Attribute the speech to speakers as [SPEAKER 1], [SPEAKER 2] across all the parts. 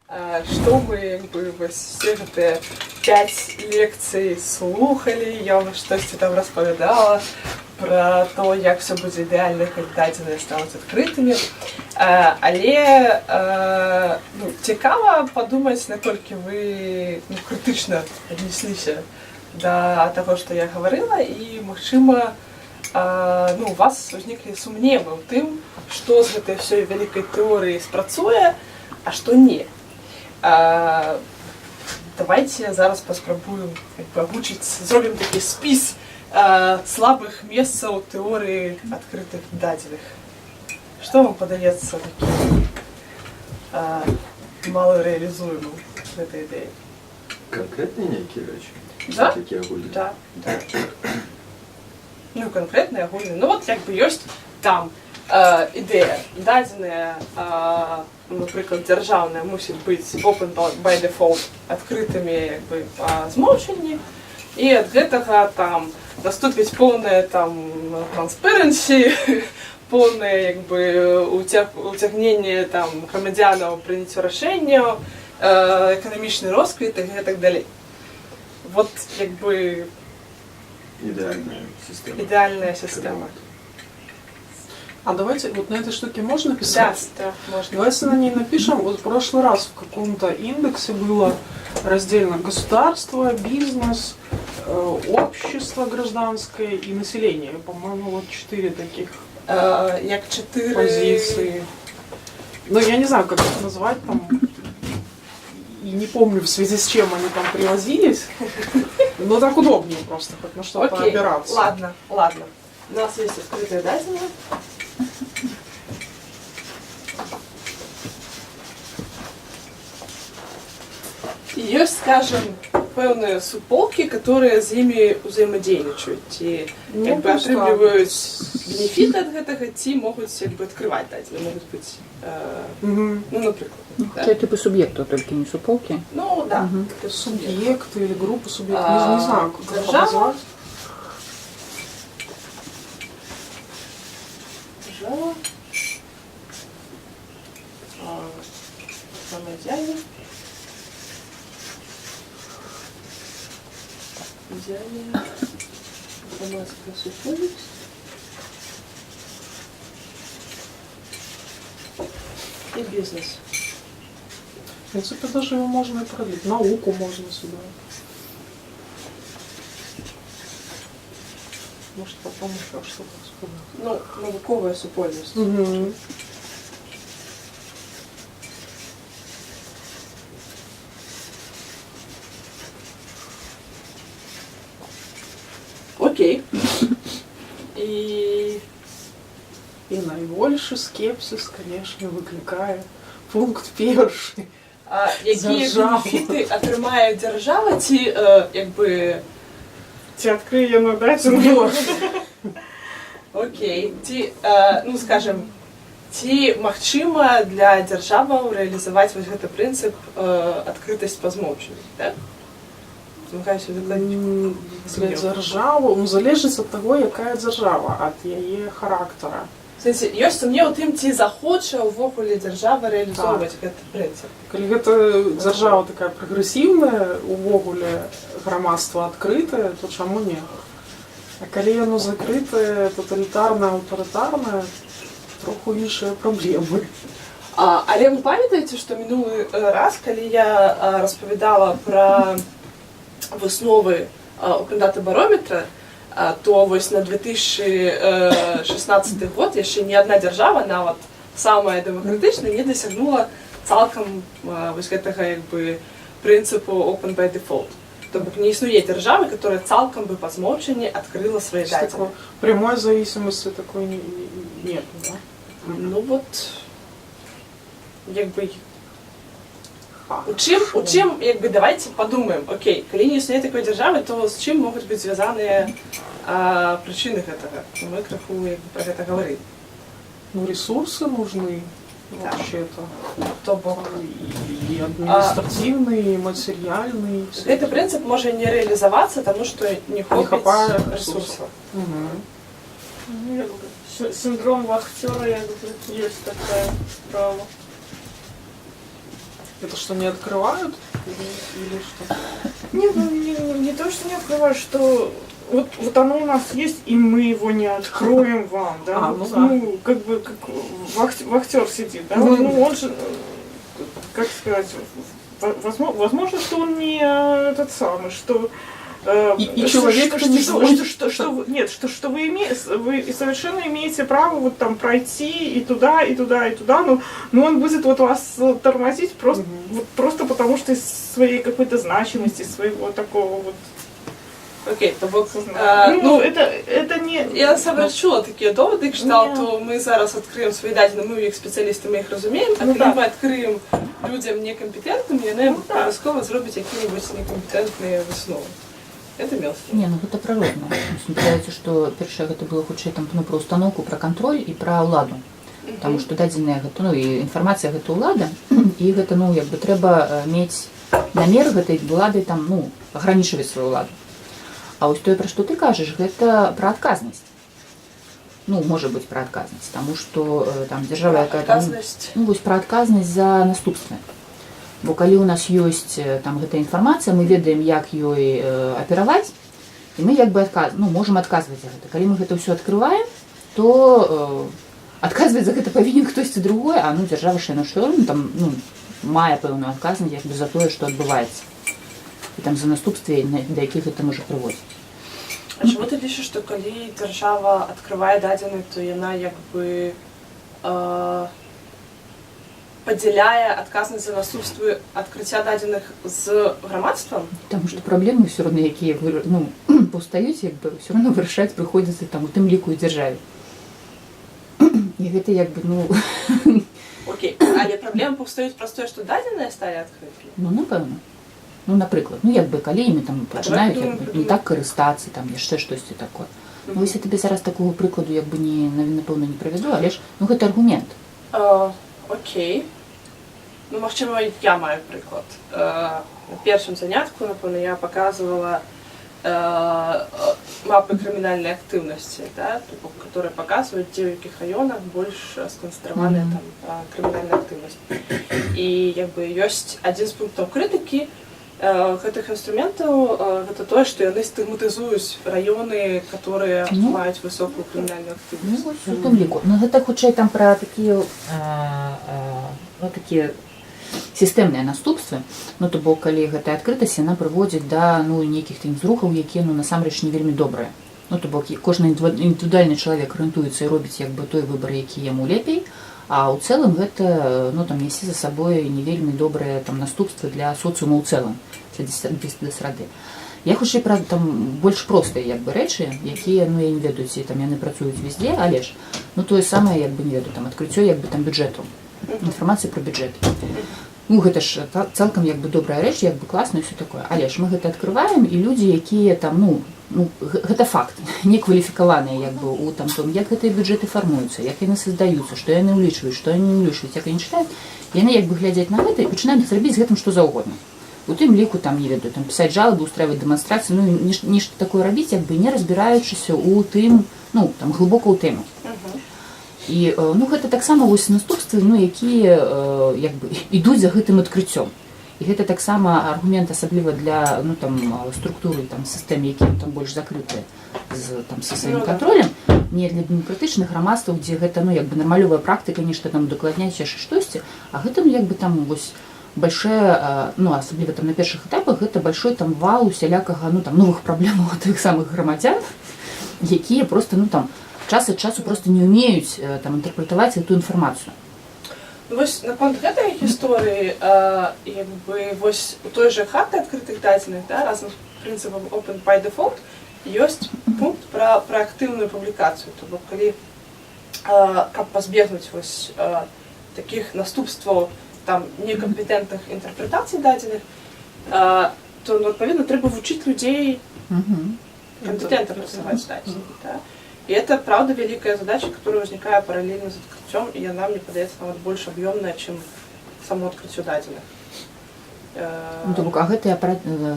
[SPEAKER 1] што мы як бы все гэтыя 5 лекцый слухалі, я вам штосьці там распавядала пра то, як все будзе ідэальна, калі дадзеныя стануць адкрытымі. Але цікава падумаць, наколькі вы крытычна аднесліся да таго, што я гаварыла, і, магчыма, у вас узніклі сумневы ў тым, што з гэтай ўсёй вялікай тэорыі спрацуе, а што не. Давайте зараз паспрабуем агучыць, зробім такі спіс слабых месцаў тэорыі адкрытых дадзеных. Што вам падаецца такім маларэалізуемым гэтай ідэі?
[SPEAKER 2] Конкретныя нейкія рэчы?
[SPEAKER 1] Да?
[SPEAKER 2] Такія агульныя?
[SPEAKER 1] Да. Канкрэтныя агульныя. Вот як бы ёсць там ідэя дадзеная, напрыклад, дзяржаўная мусіць быць open by default, адкрытымі як бы па змоўчанні, і ад гэтага там наступіць поўнае там transparency, поўнае як бы уцягненне там грамадзянаў у прыняццю рашэнняў, эканамічны росквіт і гэтак далей. Вот як бы ідэальная сістэма.
[SPEAKER 3] А давайте вот на этой штуке можно писать?
[SPEAKER 1] Да, можно.
[SPEAKER 3] Давайте на ней напишем. Вот в прошлый раз в каком-то индексе было раздельно государство, бизнес, общество гражданское и население. По-моему, вот 4 таких позиции. Но я не знаю, как их назвать там. И не помню, в связи с чем они там привозились. Но так удобнее просто, хоть на что-то опираться.
[SPEAKER 1] Ладно. У нас есть открытая дадзенная. И есть, скажем, пэўныя суполки, которые з імі ўзаемадзейнічаюць і як бы атрымліваюць бенефіты ад гэтага, ці могуць як бы адкрываць дадзеныя, могуць быць, напрыклад.
[SPEAKER 4] Хотя типы субъекта, только не суполки.
[SPEAKER 1] Ну, да.
[SPEAKER 3] Субъекты или группы субъектов, не знаю, как их назвать.
[SPEAKER 1] Держава. Громадяне. Громадяне. Громадская супольность. И бизнес.
[SPEAKER 3] В принципе, даже его можно и продлить. Науку можно сюда. Может, потом еще что-то вспомнить.
[SPEAKER 1] Науковая супольность. Окей.
[SPEAKER 3] И наибольший скепсис, конечно, выкликает пункт перший.
[SPEAKER 1] Якія бенефіти атрымае дзяржава, ці як бы
[SPEAKER 3] ці адкрые на дадзеную.
[SPEAKER 1] Окей. Ці, скажем, ці магчыма для дзяржаваў рэалізаваць вось гэты прынцып адкрытасць па змоўчанні, так?
[SPEAKER 3] Для дзяржавы, залежыць ад таго, якая дзяржава, ад яе характара.
[SPEAKER 1] Ёсць сумнеў у тым, ці захоча ўвогуле дзяржава рэалізоўваць гэты прынцып.
[SPEAKER 3] Калі гэта дзяржава такая прагрэсіўная, увогуле грамадства адкрытае, то чаму не? А калі яно закрытае, таталітарнае, аўтарытарнае, троху іншыя праблемы.
[SPEAKER 1] Але вы памятаеце, што мінулы раз, калі я распавядала пра высновы Open Data барометра, то вось на 2016 год яшчэ ні адна дзяржава, нават самая дэмакратычная, не дасягнула цалкам вось гэтага як бы прынцыпу open by default. То бок не існуе дзяржавы, которая цалкам бы па змоўчанні адкрыла свае дадзеныя.
[SPEAKER 3] Прямой зависимости такой нет, да?
[SPEAKER 1] Ну вот, як бы у чым, як бы, давайте подумаем, окей, калі не існуе такой дзяржавы, то з чым могуць быць звязаныя прычыны гэтага? Мы крыху пра гэта гаварылі.
[SPEAKER 3] Ну, ресурсы нужны, вообще-то.
[SPEAKER 1] То бок
[SPEAKER 3] и административный, и материальный.
[SPEAKER 1] Гэты прынцып можа не рэалізавацца, таму што не хапае ресурсаў.
[SPEAKER 5] Синдром вахтера, як бы, есть такая справа.
[SPEAKER 3] Это что, не открывают? Или что?
[SPEAKER 5] Не то, что не открываю, что вот оно у нас есть, и мы его не откроем вам, да?
[SPEAKER 3] Ну да.
[SPEAKER 5] Как бы как вахтер сидит, да?
[SPEAKER 3] Ну,
[SPEAKER 5] Ну он же, как сказать, возможно, что он не этот самый, что
[SPEAKER 3] И человек, кто не звонит.
[SPEAKER 5] что вы совершенно имеете право вот там пройти и туда, и туда, и туда, но он будет вот вас тормозить просто, вот просто потому, что из своей какой-то значимости, своего такого вот.
[SPEAKER 1] Окей, то бок,
[SPEAKER 5] Это не...
[SPEAKER 1] я насамрэч чула такія доводы, кшталту,
[SPEAKER 5] Ні.
[SPEAKER 1] то ми зараз адкрыем свої дадзены, мы як спецыялісты, мы іх разумеем, а
[SPEAKER 5] Ну,
[SPEAKER 1] калі
[SPEAKER 5] так.
[SPEAKER 1] мы адкрыем людзям некампетэнтным, яны абавязкова зробяць якія-небудзь некампетэнтныя высновы. Это мелство.
[SPEAKER 4] Не, ну гэта пра рознае. Мне здаецца, што першае гэта было хутчэй там ну, пра установку, пра кантроль і пра ўладу. Таму што дадзеная гэта ну і інфармацыя гэта ўлада, і гэта ну як бы трэба мець намер гэтай улады там ну агранічваць сваю ўладу. А вось тое, пра што ты кажаш, гэта пра адказнасць. Ну, можа быць пра адказнасць, таму што там дзяржава якая там ну вось пра адказнасць за наступствы. Бо калі у нас ёсць там гэтая інфармацыя, мы ведаем, як ёй апераваць, і мы як бы можам адказваць за гэта. Калі мы гэта ўсё адкрываем, то адказваць за гэта павінен хтосьці другой, а ну дзяржава ж яна што там ну мае пэўную адказнасць як бы за тое, што адбываецца. І там за наступствы, да якіх гэта можа прыводзіць.
[SPEAKER 1] А чаму ты лічыш, што калі дзяржава адкрывае дадзены, то яна як бы падзяляе адказнасць за наступствы адкрыцця дадзеных з грамадствам?
[SPEAKER 4] Таму што праблемы ўсё роўна, якія ну, паўстаюць, як бы ўсё роўна вырашаць прыходзіцца там у тым ліку і дзяржаве. І гэта як бы ну
[SPEAKER 1] Окей, але праблемы паўстаюць праз тое, што дадзеныя сталі адкрытымі?
[SPEAKER 4] ну напэўна. Ну, напрыклад, ну як бы калі імі там пачынаюць як бы, не так карыстацца, там яшчэ штосьці такое. Ну, вось я табе зараз такого прыкладу як бы напэўна не правяду, але ж ну гэта аргумент.
[SPEAKER 1] Окей. Ну, магчыма, я маю прыклад. На першым занятку, напэўна, я паказвала мапы крымінальнай актыўнасці, да, которые паказваюць, дзе ў якіх раёнах больш сканцэнтраваная там крымінальная актыўнасць. І як бы ёсць адзін з пунктаў крытыкі гэтых інструментаў, гэта тое, што яны стыгматызуюць раёны, которые маюць высокую крымінальную актыўнасць.
[SPEAKER 4] Ну, вось у тым ліку. Ну, гэта хутчэй там пра такія ну, такія сістэмныя наступствы, ну то бок калі гэтая адкрытасць яна прыводзіць да ну нейкіх там зрухаў, якія ну насамрэч не вельмі добрыя. Ну то бок кожны індывідуальны чалавек арыентуецца і робіць як бы той выбар, які яму лепей, а ў цэлым гэта ну там нясе за сабой не вельмі добрыя там наступствы для соцыуму ў цэлым, для срады. Я хутчэй пра там больш простыя як бы рэчы, якія ну я не ведаю, ці там яны працуюць везде, але ж ну тое самае як бы не ведаю там адкрыццё як бы там бюджэту. Інфармацыя пра бюджэт. Ну гэта ж цалкам як бы добрая рэч, як бы класна і ўсё такое. Але ж мы гэта адкрываем і людзі, якія там ну гэта факт, не кваліфікаваныя як бы у там том, як гэтыя бюджэты фармуюцца, як яны создаюцца, што яны ўлічваюць, што яны не ўлічваюць, як яны чытаюць, яны як бы глядзяць на гэта і пачынаюць зрабіць з гэтым што заўгодна. У тым ліку там не ведаю, там пісаць жалобы, устраиваць дэманстрацыі, ну нешта такое рабіць, як бы не разбіраючыся ў тым, ну там глыбока ў тэму. І ну гэта таксама вось наступствы, ну якія як бы ідуць за гэтым адкрыццём. І гэта таксама аргумент асабліва для ну там структуры там сістэм, якія там больш закрытыя з там са сваім кантролем, не для дэмакратычных грамадстваў, дзе гэта ну як бы нармалёвая практыка, нешта там дакладняць яшчэ штосьці, а гэта ну як бы там вось большое, ну асабліва там на першых этапах гэта большой там вал усялякага ну там новых праблемаў тых самых грамадзян, якія просто ну там час ад часу просто не умеюць там інтэрпрэтаваць эту інфармацыю.
[SPEAKER 1] Вось наконт гэтай гісторыі як бы вось у той жа харты адкрытых дадзеных, да, разам з прынцыпам open by default ёсць пункт пра актыўную публікацыю, то бок калі каб пазбегнуць вось такіх наступстваў там некампетэнтных інтэрпрэтацый дадзеных, то ну, адпаведна трэба вучыць людзей компетентно працаваць дадзеных, да. И это, правда, великая задача, которая возникает параллельно с открытием, и она, мне подается, вот больше объемная, чем само открытие дадзеных.
[SPEAKER 4] Ну, то бок, а гэта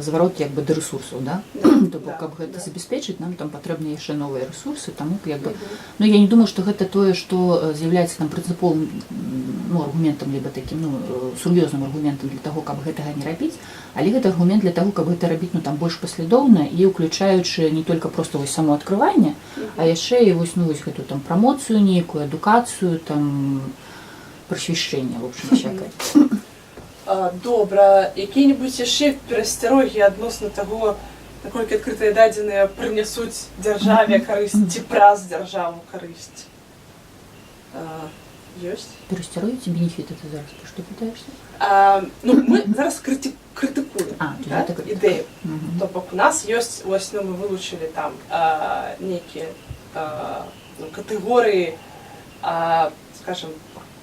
[SPEAKER 4] зварот як бы да рэсурсаў, да?
[SPEAKER 1] Да,
[SPEAKER 4] То бок,
[SPEAKER 1] да,
[SPEAKER 4] каб гэта
[SPEAKER 1] да.
[SPEAKER 4] забяспечыць, нам там патрэбны яшчэ новыя рэсурсы, таму як бы... Ну, я не думаю, што гэта тое, што з'яўляецца там прынцыповым, ну, аргументам, либо такім, ну, сур'ёзным аргументам для таго, каб гэтага не рабіць, але гэта аргумент для таго, каб гэта рабіць, ну, там, больш паслядоўна і ўключаючы не толькі проста вось само адкрыванне, а яшчэ і вось, ну, вось гэту там прамоцыю нейкую, адукацыю, там, прасвяшчэнне, в общем, всякае.
[SPEAKER 1] Добра, якія-небудзь яшчэ перасцярогі адносна таго, наколькі адкрытыя дадзеныя прынясуць дзяржаве карысць ці праз дзяржаву карысць? Ёсць?
[SPEAKER 4] Перасцярогі ці бенефіты ты зараз пра што пытаешся?
[SPEAKER 1] Ну, мы зараз крытыкуем,
[SPEAKER 4] А, то
[SPEAKER 1] да,
[SPEAKER 4] гэта крытыка.
[SPEAKER 1] ідэю.
[SPEAKER 4] Мгм.
[SPEAKER 1] То бок у нас ёсць, вось, ну, мы вылучылі там нейкія ну, катэгорыі, скажем,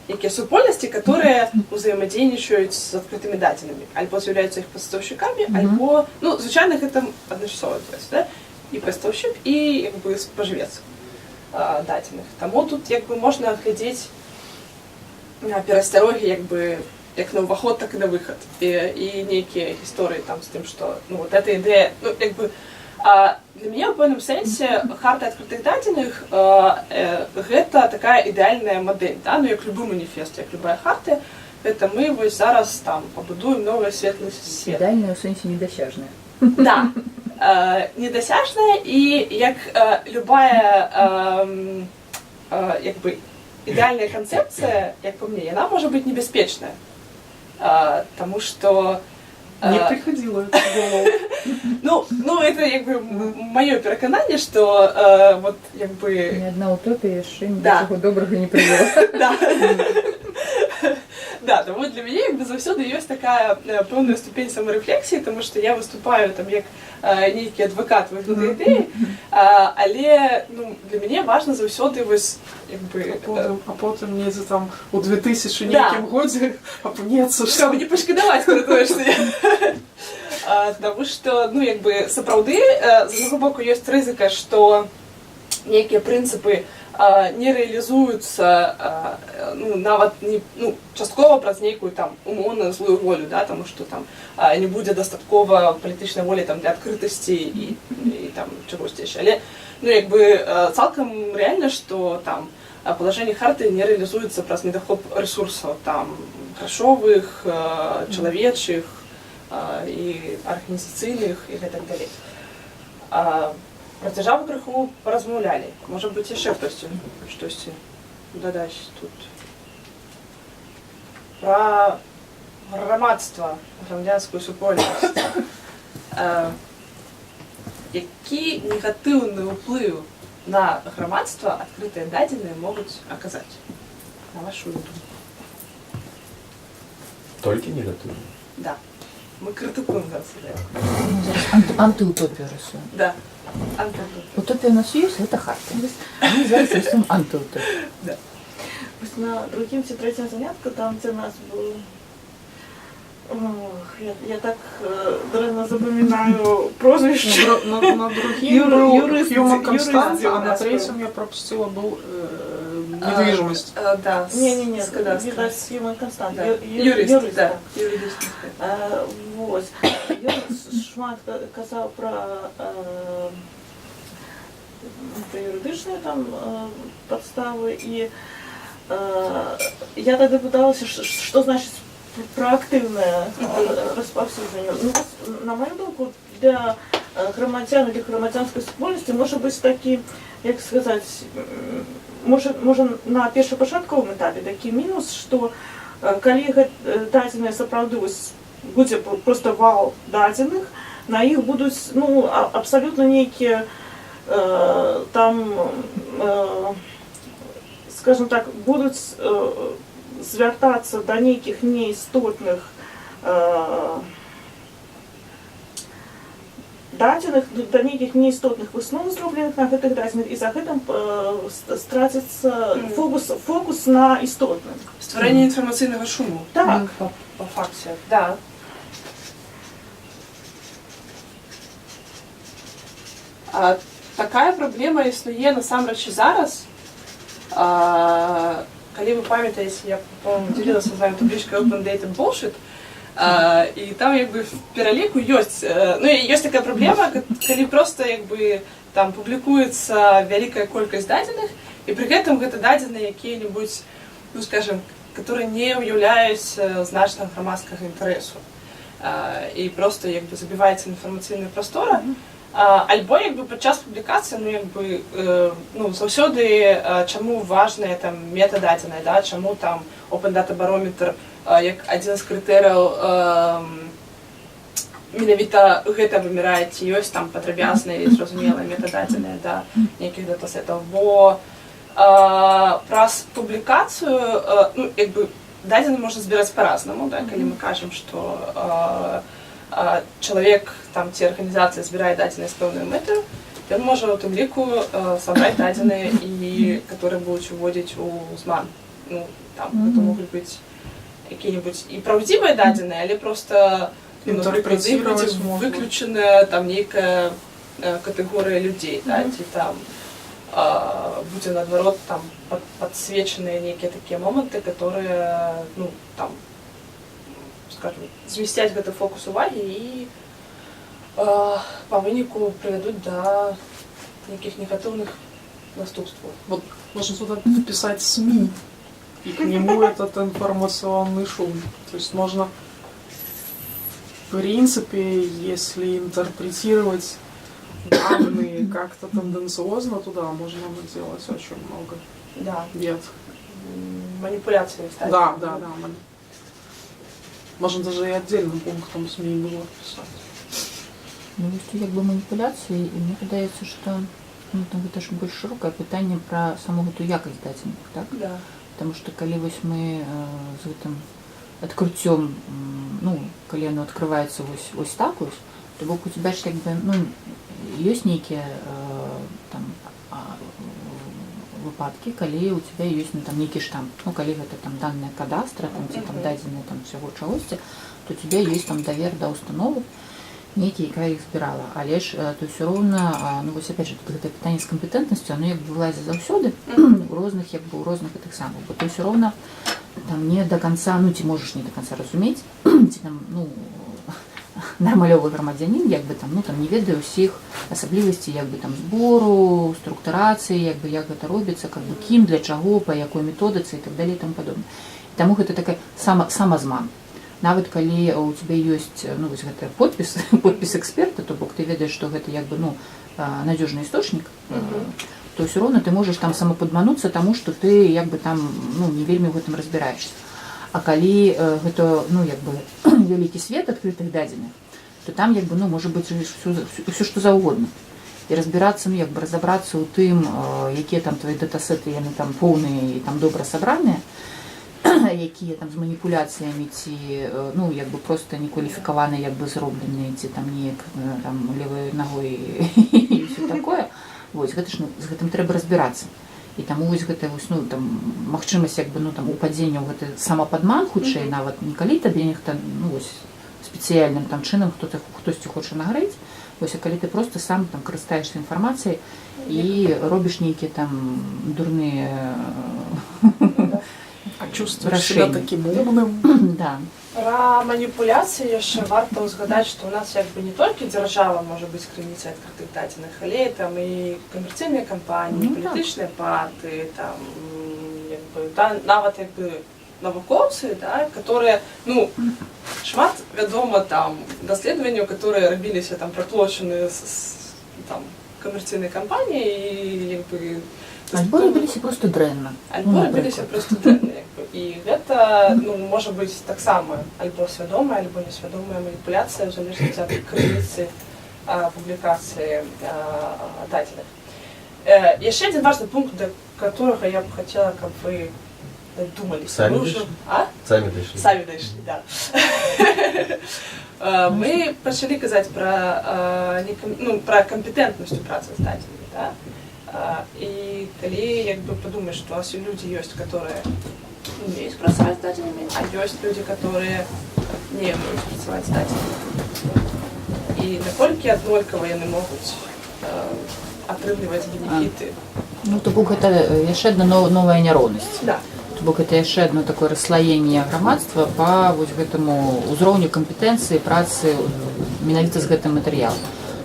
[SPEAKER 1] некие супольности, которые взаимодействуют с открытыми дадзенымі, альбо з'яўляюцца іх пастаўшчыкамі, альбо, ну, звычайна гэта адначасова, да? І пастаўшчык, і як бы спажывец дадзеных. Таму тут як бы можна глядзець перасцярогі як бы як на ўваход, так і на выхад. І нейкія гісторыі там з тым, што ну, вот эта ідэя, ну, як бы для мяне ў пэўным сэнсе харта адкрытых дадзеных гэта такая ідэальная мадэль, да? Ну, як любы маніфест, як любая харта, гэта мы вось зараз там пабудуем новы светлы свет.
[SPEAKER 4] Ідэальная ў сэнсе недасяжная.
[SPEAKER 1] Да, недасяжная і як любая як бы ідэальная канцэпцыя, як по мне, яна можа быць небяспечная, таму што
[SPEAKER 3] Не приходило это в голову.
[SPEAKER 1] Ну, это як бы маё перакананне, што вот як бы...
[SPEAKER 4] Ні адна утопія яшчэ ні
[SPEAKER 1] Да.
[SPEAKER 4] да чаго добрага не прывела.
[SPEAKER 1] Да. Да, тому для мяне як бы заўсёды ёсць такая пэўная ступень самарэфлексіі, тому што я выступаю там як нейкі адвакат выгнутай ідэі, але ну, для мяне важна заўсёды вось як бы...
[SPEAKER 3] А потым недзе там у 2000
[SPEAKER 1] Да.
[SPEAKER 3] нейкім годзе апнецца,
[SPEAKER 1] Каб не пашкадаваць пра тое, што я... Таму што, ну, як бы, сапраўды, з аднаго боку, ёсць рызыка, што нейкія прынцыпы не рэалізуюцца, ну, нават не, ну, часткова праз нейкую там умоўную злую волю, да, таму што там не будзе дастаткова палітычнай волі там для адкрытасці і там чагосьці яшчэ. Але, ну, як бы, цалкам рэальна, што там палажэнне харты не рэалізуецца праз недахоп рэсурсаў там грашовых, чалавечых і арганізацыйных і гэтак далей. Пра дзяржаву крыху паразмаўлялі. Можа быць, яшчэ штосьці дадаць тут. Пра грамадства, грамадзянскую супольнасць. Які негатыўны ўплыў на грамадства адкрытыя дадзеныя могуць аказаць? На вашу думку.
[SPEAKER 2] Толькі негатыўна.
[SPEAKER 1] Да. Мы крытыкуем зараз ідэю.
[SPEAKER 4] Антыутопію рысуем.
[SPEAKER 1] Да. Антыутопія.
[SPEAKER 4] Утопія у нас ёсць, гэта харта. Мы зараз рисуем антыутопію.
[SPEAKER 1] Да.
[SPEAKER 5] Вось на другім ці трэцім занятку, там, дзе нас был... Ох, я так дрэнна запамінаю прозвішча.
[SPEAKER 3] На другім был
[SPEAKER 5] юрист,
[SPEAKER 3] Human Constant,
[SPEAKER 5] юрист
[SPEAKER 3] а на
[SPEAKER 5] нас
[SPEAKER 3] третьем я пропустила был недвижимость.
[SPEAKER 1] Да.
[SPEAKER 5] Не-не-не,
[SPEAKER 1] Складовська.
[SPEAKER 5] відаць, Human Constant.
[SPEAKER 1] Да. Юрист, да. Юрист.
[SPEAKER 5] Вот. Ён шмат казаў пра юрыдычныя там падставы, і я тады пыталася, што значыць проактивное распаўсюджванне. Ну, на мою думку, для грамадзян или грамадзянской супольнасці можа быць такі, як сказаць, можа на першапачатковым этапе такі мінус, што калі дадзеныя сапраўды будзе просто вал дадзеных, на іх будуць, ну, абсалютна нейкія там, скажем так, будуць звяртацца да нейкіх неістотных дадзеных, да нейкіх неістотных высноў зробленых на гэтых дадзеных, і за гэтым страціцца фокус на істотным.
[SPEAKER 1] Стварэнне інфармацыйнага шуму.
[SPEAKER 5] Так.
[SPEAKER 1] По факце, да. Такая праблема існуе насамрэч і зараз. Калі вы памятаеце, я, по-моему, дзялілася з вами таблічкай Open Data Bullshit, І там як бы в пераліку ёсць, ну ёсць такая праблема, калі просто як бы там публікуецца вялікая колькасць дадзеных, і пры гэтым гэта дадзеныя якія-небудзь, ну скажем, которые не ўяўляюць значнага грамадскага інтарэсу. І просто як бы забіваецца інфармацыйная прастора. Альбо як бы падчас публікацыі, ну як бы, ну заўсёды чаму важная там метададзеная, да, чаму там Open Data Barometer як адзін з крытэрыяў менавіта гэта вымірае, ці ёсць там падрабязная і зразумелая метададзеная да нейкіх датасетаў, бо праз публікацыю, ну як бы дадзены можна збіраць па-разнаму, да, калі мы кажам, што чалавек там ці арганізацыя збірае дадзеныя з пэўнай мэтаю, ён можа ў тым ліку сабраць дадзеныя і которые будуць уводзіць у зман. Ну там гэта могуць быць якія-небудзь і праўдзівыя дадзеныя, але просто выключаная там нейкая катэгорыя людзей, да, ці там будзе наадварот там падсвечаныя нейкія такія моманты, которые, ну там, скажем, змясцяць гэты фокус увагі і па выніку прывядуць да нейкіх негатыўных наступстваў.
[SPEAKER 3] Вот можно сюда вписать СМИ, и к нему этот информационный шум. То есть можно, в принципе, если интерпретировать данные как-то тенденциозно, туда можно сделать очень много.
[SPEAKER 1] Да.
[SPEAKER 3] Нет.
[SPEAKER 1] Манипуляции, кстати.
[SPEAKER 3] Да. Можно даже и отдельным пунктом СМИ было писать.
[SPEAKER 4] Ну, ёсць як бы маніпуляцыі, і мне падаецца, што ну, там гэта ж больш шырокае пытанне пра саму гэту якасць дадзеных, так?
[SPEAKER 1] Да.
[SPEAKER 4] Потому что калі вось мы з гэтым адкрыццём, ну, калі оно открываецца вось так вось, то бок у тебя ж як бы, ну, ёсць нейкія там выпадкі, калі у тебя ёсць ну, там нейкі штамп, ну, калі гэта там данные кадастра, там ці там дадзеныя там усяго чагосьці, то у тебя ёсць там давер да установы, нейкі, якая іх збірала, але ж то ўсё роўна, ну вось опять же тут гэта пытанне з кампетэнтнасцю, оно як бы вылазіць заўсёды у розных як бы у розных гэтых самых, бо то ўсё роўна там не до конца, ну ці можаш не до конца разумець, ці там ну нармалёвы грамадзянін, як бы там ну там не ведае ўсіх асаблівасцей як бы там збору, структурацыі, як бы як гэта робіцца, как бы кім, для чаго, па якой методыцы і так далее і тому падобна. Таму гэта такая самазман. Нават калі у тебя ёсць ну вось гэты подпіс эксперта, то бок ты ведаеш, што гэта як бы ну надёжны істочнік, то ўсё роўна ты можаш там самападмануцца таму, што ты як бы там ну не вельмі ў гэтым разбіраешся. А калі гэта ну як бы вялікі свет адкрытых дадзеных, то там як бы ну можа быць усё што заўгодна. І разбірацца ну як бы разабрацца ў тым, якія там твои датасеты яны там поўныя і там добра сабраныя, якія там з маніпуляцыямі ці ну як бы просто некваліфікаваны як бы зробленыя ці там неяк там левой ногой і все такое. Вось гэта ж ну з гэтым трэба разбірацца. І таму вось гэта вось ну там магчымасць як бы ну там упадзення ў гэты самападман хутчэй нават не калі табе нехта ну вось спецыяльным там чынам хтосьці хоча нагрэць. Вось а калі ты просто сам там карыстаешся інфармацыяй і робіш нейкія там дурныя
[SPEAKER 3] А чувствуешь себя таким умным.
[SPEAKER 4] Да.
[SPEAKER 1] Пра маніпуляцыі яшчэ варта ўзгадаць, што ў нас як бы не толькі дзяржава можа быць крыніцай адкрытых дадзеных, але там і камерцыйныя кампаніі, палітычныя партыі, там як бы нават як бы навукоўцы, да, которые ну шмат вядома там даследаванняў, которые рабіліся там праплочаны з там камерцыйнай кампаніі і як бы
[SPEAKER 4] Альбо рабіліся просто дрэнна.
[SPEAKER 1] Альбо рабіліся просто дрэнна. І гэта ну, можа быць таксама альбо свядомая, альбо несвядомая маніпуляцыя, у залежнасці ад крыніцы публікацыі дадзеных. Яшчэ адзін важны пункт, да которого я б хацела, каб вы думалі.
[SPEAKER 2] Самі дайшлі? Самі дайшлі. Самі
[SPEAKER 1] дайшлі, да. Мы пачалі казаць пра кампетэнтнасць у працы з дадзенымі, да? И калі як бы падумаеш, што у вас людзі ёсць, которые умеюць працаваць з дадзенымі, а ёсць людзі, которые не умеюць працаваць з дадзенымі. І наколькі аднолькава яны могуць атрымліваць бенефіты.
[SPEAKER 4] Ну то бок гэта яшчэ адна новая няроўнасць.
[SPEAKER 1] Да.
[SPEAKER 4] То бок это яшчэ одно такое расслаенне грамадства па вось гэтаму ўзроўню кампетэнцыі працы менавіта з гэтым матэрыялам.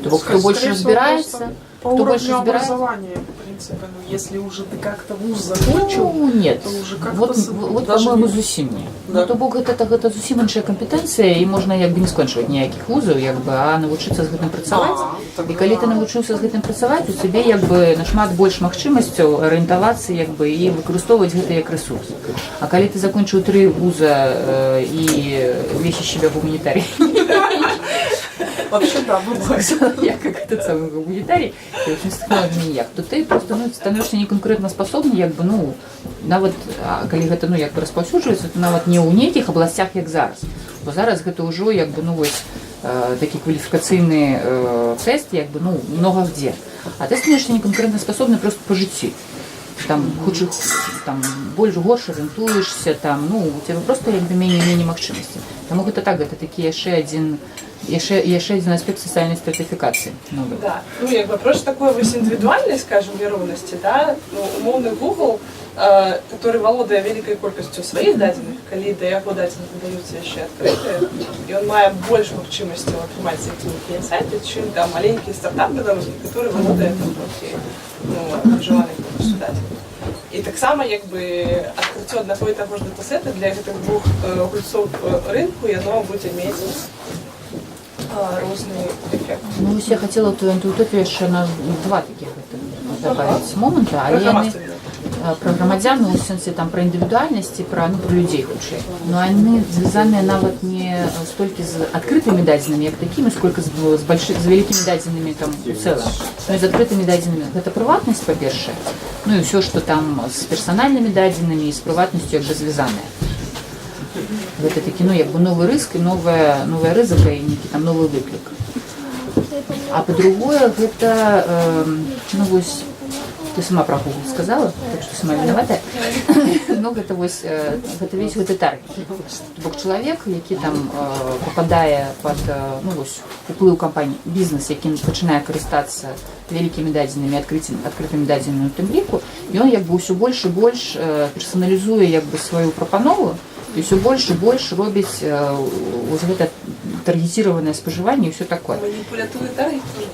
[SPEAKER 4] То бок хто больш разбіраецца,
[SPEAKER 3] по уровню образования, в принципе, ну, если уже ты как-то вуз закончил,
[SPEAKER 4] ну, нет.
[SPEAKER 3] то уже как-то...
[SPEAKER 4] Вот по-моему, зусім не.
[SPEAKER 3] Да.
[SPEAKER 4] Ну, то бок гэта зусім іншая кампетэнцыя, і можна як бы не скончваць ніякіх вузаў, як бы, а навучыцца з гэтым працаваць. І калі ты навучыўся з гэтым працаваць, у цябе як бы нашмат больш магчымасцяў арыентавацца як бы і выкарыстоўваць гэта як рэсурс. А калі ты закончыў 3 вуза і весь из себя гуманітарій,
[SPEAKER 3] вообще, да,
[SPEAKER 4] я как этот самый гуманитарий, и очень складно ніяк, то ты просто становишься неконкурентоспособны, як бы, ну, нават, калі гэта, ну, як бы распаўсюджваецца, то нават не ў нейкіх абласцях, як зараз. Бо зараз гэта ўжо, як бы, ну, вось, такі кваліфікацыйны тэст, як бы, ну, много где. А ты становишься неконкурентоспособны просто по жыцці. Там, хочешь, там, больш горш арыентуешься, там, ну, у тебя просто, як бы, менее магчымасці. Таму гэта так, гэта такі яшчэ один аспект социальной стратификации.
[SPEAKER 1] Да, ну як бы просто такой вось индивидуальной, скажем, вероўнасці, да, ну, умоўны Google, который валодае вялікай колькасцю сваіх дадзеных, калі да яго дадзеных дадаюцца яшчэ адкрытыя, і ён мае больш магчымасцяў атрымаць якія сайты, чым там маленькі стартап беларускі, который валодае там толькі, ну, абмежаванай колькасцю дадзеных. І таксама як бы адкрыццё аднаго і таго ж датасета для гэтых двух гульцоў рынку яно будзе мець розный эффект.
[SPEAKER 4] Ну, я хотела эту утопію яшчэ на 2 таких добавить момента, але яны про грамадзян, ну, в сэнсе там про індывідуальнасць і про, ну, про людзей хутчэй. Но яны звязаныя нават не столькі з адкрытымі дадзенымі, як такімі, сколько з вялікімі дадзенымі там у цэлым. Ну, і з адкрытымі дадзенымі гэта прыватнасць, па-першае, ну і ўсё, што там з персанальнымі дадзенымі і з прыватнасцю як бы звязанае. Гэта такі, ну, як бы новы рыск і новая рызыка і нейкі там новы выклік. А па-другое, гэта, ну, вось, ты сама про Google сказала, так што сама вінаватая, ну, гэта вось, гэта весь гэты таргет. Бок чалавек, які там попадае пад, ну, вось, уплыў кампаній, бізнес, якім пачынае карыстацца вялікімі дадзенымі, адкрытымі дадзенымі у тым ліку, ён як бы ўсё больш і больш персаналізуе як бы сваю прапанову, і ўсё больш і больш робіць вось гэта таргетированное споживание и все такое.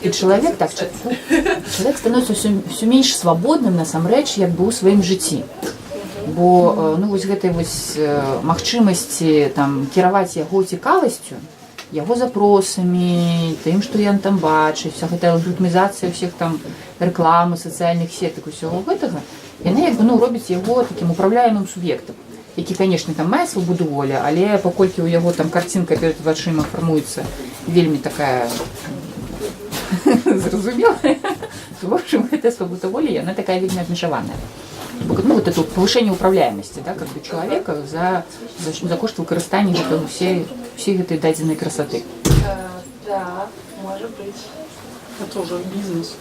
[SPEAKER 4] И человек становится все меньше свободным насамрэч як бы у сваім жыцці. Бо ну вось гэтай вось магчымасці там кіраваць яго цікавасцю, яго запросамі, тым, што ён там бачыць, вся гэтая алгоритмізацыя ўсіх там рэкламы, сацыяльных сетак і ўсяго гэтага, яна як бы ну робіць яго такім управляемым суб'ектам, які, конечно, там мае свабоду волі, але паколькі ў яго там картинка перед вачыма фармуецца вельмі такая зразумелая, то, в общем, гэтая свабода волі, яна такая вельмі абмежаваная. Ну, вот это управляемости, да, как бы человека за кошт выкарыстання всей этой дадзенай красоты.
[SPEAKER 1] Да, может быть.
[SPEAKER 3] Это уже бизнес.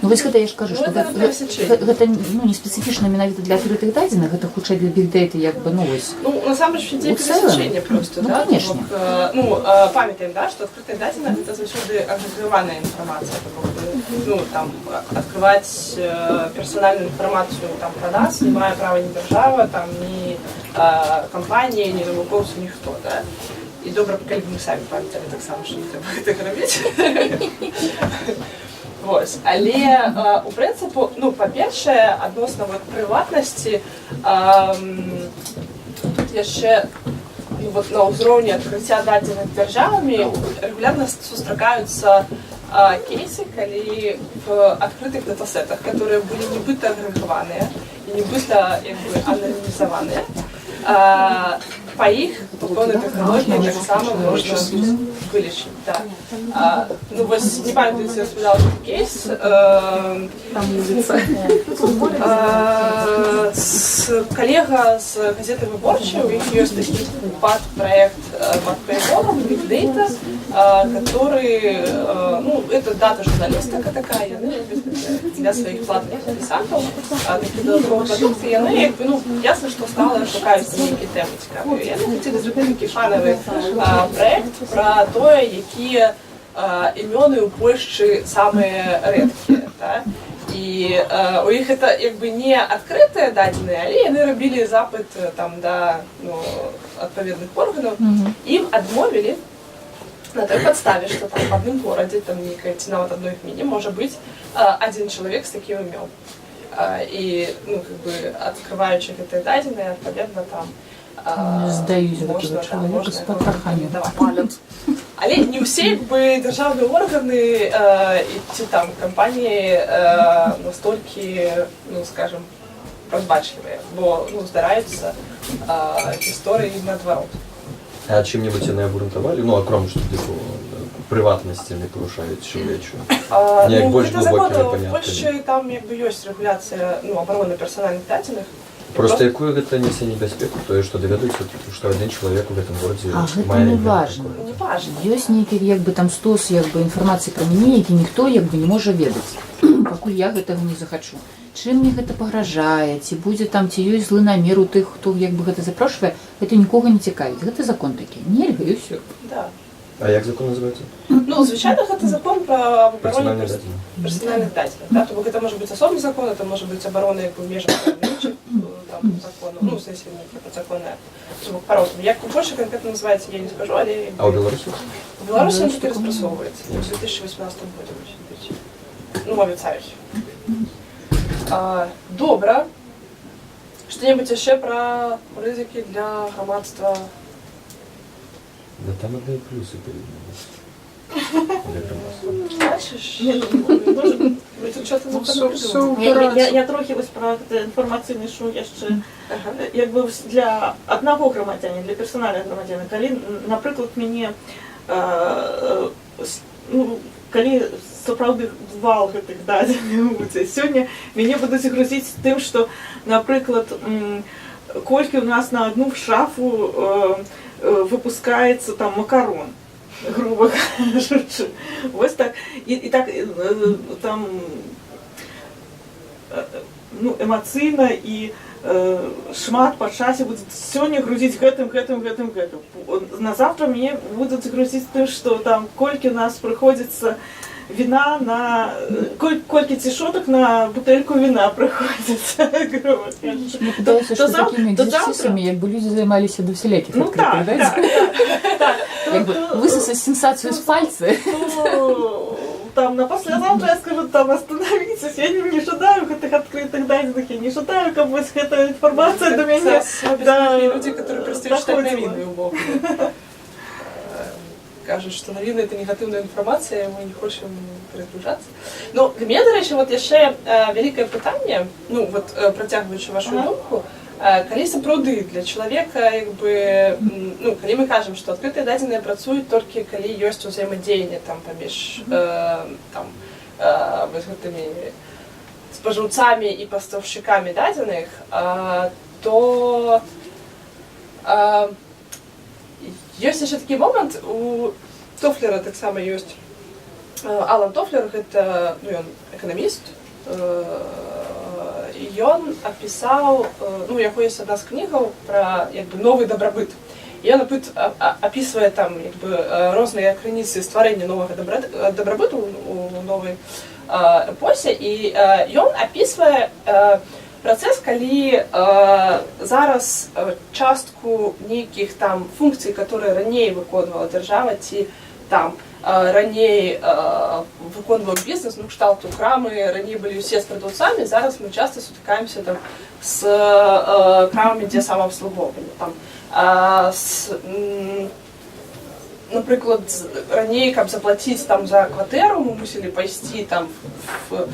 [SPEAKER 4] Ну, вось гэта я ж кажу, што гэта ну, не спецыфічна менавіта для адкрытых дадзеных, гэта хутчэй для бигдейта, як бы, ну, вось.
[SPEAKER 1] Ну, насамрэч, ідзе перасечэнне просто,
[SPEAKER 4] ну,
[SPEAKER 1] да?
[SPEAKER 4] Конечно.
[SPEAKER 1] Ну, памятаем, да, што адкрытых дадзеных гэта заўсёды агрэгаваная інфармацыя. Ну, там, открывать персональную информацию там, про нас не мае права ни держава, там, ни компания, ни навукоўцы, ніхто, да? І добра, калі б мы самі памяталі так само, што не трэба гэтага рабіць. Вось. Але, у прынцыпу, ну, па-першае, адносна вот прыватнасці, тут яшчэ ну, вот, на ўзроўні адкрыцця дадзеных дзяржавамі рэгулярна сустракаюцца кейсы, калі в открытых датасетах, которые были нібыта агрэгаваныя і нібыта аналізаваныя, по іх по пэўнай тэхналогіі таксама можна вылечыць. Да. Ну вось не памятаю, ці распавядала гэты кейс. Калега з газеты «Выборчая», у іх ёсць такі пад-праект под перебором Big Data, который, ну, это дата-журналістика такая, яны для своих платных адресатов, такі додаткові продукти, яны, якби, ну, ясно, що стали шукаються які теми цікаві. Я хотіла зробити такий фановий проект про те, які імёны ў Польшчы самыя рэдкія. Да? І у іх гэта як бы не адкрытыя дадзеныя, але яны рабілі запыт там да адпаведных органаў. Ім адмовілі на той падставе, што там в адным горадзе, там нейкай ці нават адной гміне можа быць адзін чалавек з такім імём. І как бы адкрываючы гэтыя дадзеныя, адпаведна там
[SPEAKER 4] здаюць гэтага чалавека з патрахамі.
[SPEAKER 1] Але не ўсе як бы дзяржаўныя органы ці там кампаніі настолькі, скажем, прадбачлівыя, бо здараюцца гісторыі наадварот.
[SPEAKER 2] А чым-небудзь яны абгрунтавалі? Акром, што тыпу прыватнасці не парушаюць чалавечую. Неяк больш глыбокімі паняткамі.
[SPEAKER 1] В Польшчы там як бы ёсць рэгуляцыя абароны персанальных дадзеных.
[SPEAKER 2] Просто якую гэта нясе небяспеку, тое, што давядуцца, што адзін чалавек у гэтым горадзе
[SPEAKER 4] мае... А гэта не важна. Ёсць нейкі як бы там стос інфармацыі пра мяне, які ніхто як бы не можа ведаць, пакуль я гэтага не захачу. Чым мне гэта пагражае, ці будзе там, ці ёсць злы намер у тых, хто як бы гэта запрошвае, гэта нікога не цікавіць. Гэта закон такі. Нельга і ўсё.
[SPEAKER 1] Да.
[SPEAKER 2] А як закон называецца?
[SPEAKER 1] Звычайна гэта закон пра абарону персанальных дадзеных. То бок гэта можа быць асобны закон, это можа быць абарона як бы ў межах закону, в сэнсе законная по-рознаму. Як у Польшчы канкрэтна называецца, я не скажу, але...
[SPEAKER 2] А ў Беларусі?
[SPEAKER 1] У Беларусі ён цяпер распрацоўваецца. У 2018 годзе будзе. Абяцаюць. Добра. Што-небудзь яшчэ пра рызыкі для грамадства?
[SPEAKER 2] Да там одни плюсы перед нами.
[SPEAKER 1] Бачиш?
[SPEAKER 5] Я трохи ось про інформаційний шоу яшчэ. Якби для одного громадянина, для персонального громадянина, коли, наприклад, мені, коли сапраўды вал гэтых дадзеных будзе, сёння мяне будуць грузіць тым, што, напрыклад, колькі у нас на одну шафу выпускаецца там макарон, грубо кажучы. Вось так. І так там эмацыйна і шмат па часе будзе сёння грузіць гэтым. На завтра мне будуць грузіць тым, што там колькі у нас прыходзіцца вина на... Колькі цішотак на бутэльку вина прыходзіцца, грубо кажучы.
[SPEAKER 4] Мне падалося, што такімі экзерсісамі як бы людзі займаліся да ўсялякіх адкрытых дадзеных. Як бы высасаць сенсацыю з пальцы.
[SPEAKER 5] Там на послезавтра я скажу, там остановитесь, я не жадаю гэтых открытых дадзеных, я не жадаю, каб вось гэта інфармацыя до мяне
[SPEAKER 1] люди, которые просто читают новины увогуле. Кажуть, што навіны это негатыўная інфармацыя, мы не хочам перагружацца. Ну, для мяне, дарэчы, вот яшчэ вялікае пытанне, ну, вот працягваючы вашу думку, калі сапраўды для чалавека, як бы, ну, калі мы кажам, што адкрытыя дадзеныя працуюць толькі калі ёсць узаемадзеянне там паміж там вось гэтымі спажыўцамі і пастаўшчыкамі дадзеных, то ёсць яшчэ такі момант, у Тофлера таксама ёсць. Алан Тофлер, гэта, ну, ён эканаміст, і ён апісаў, ну, яго ёсць адна з кнігаў пра, як бы, новы дабрабыт. І ён апісвае там, як бы, розныя крыніцы стварэння новага дабрабыту у новай эпосе, і ён апісвае працэс, калі зараз частку нейкіх там функцый, которые раней выконвала дзяржава, ці там раней выконваў бізнес, ну, кшталту крамы, раней былі ўсе з прадаўцамі, зараз мы часта сутыкаемся там з крамамі, дзе самаабслугоўванне. Там, напрыклад, раней, каб заплаціць там за кватэру, мы мусілі пайсці там в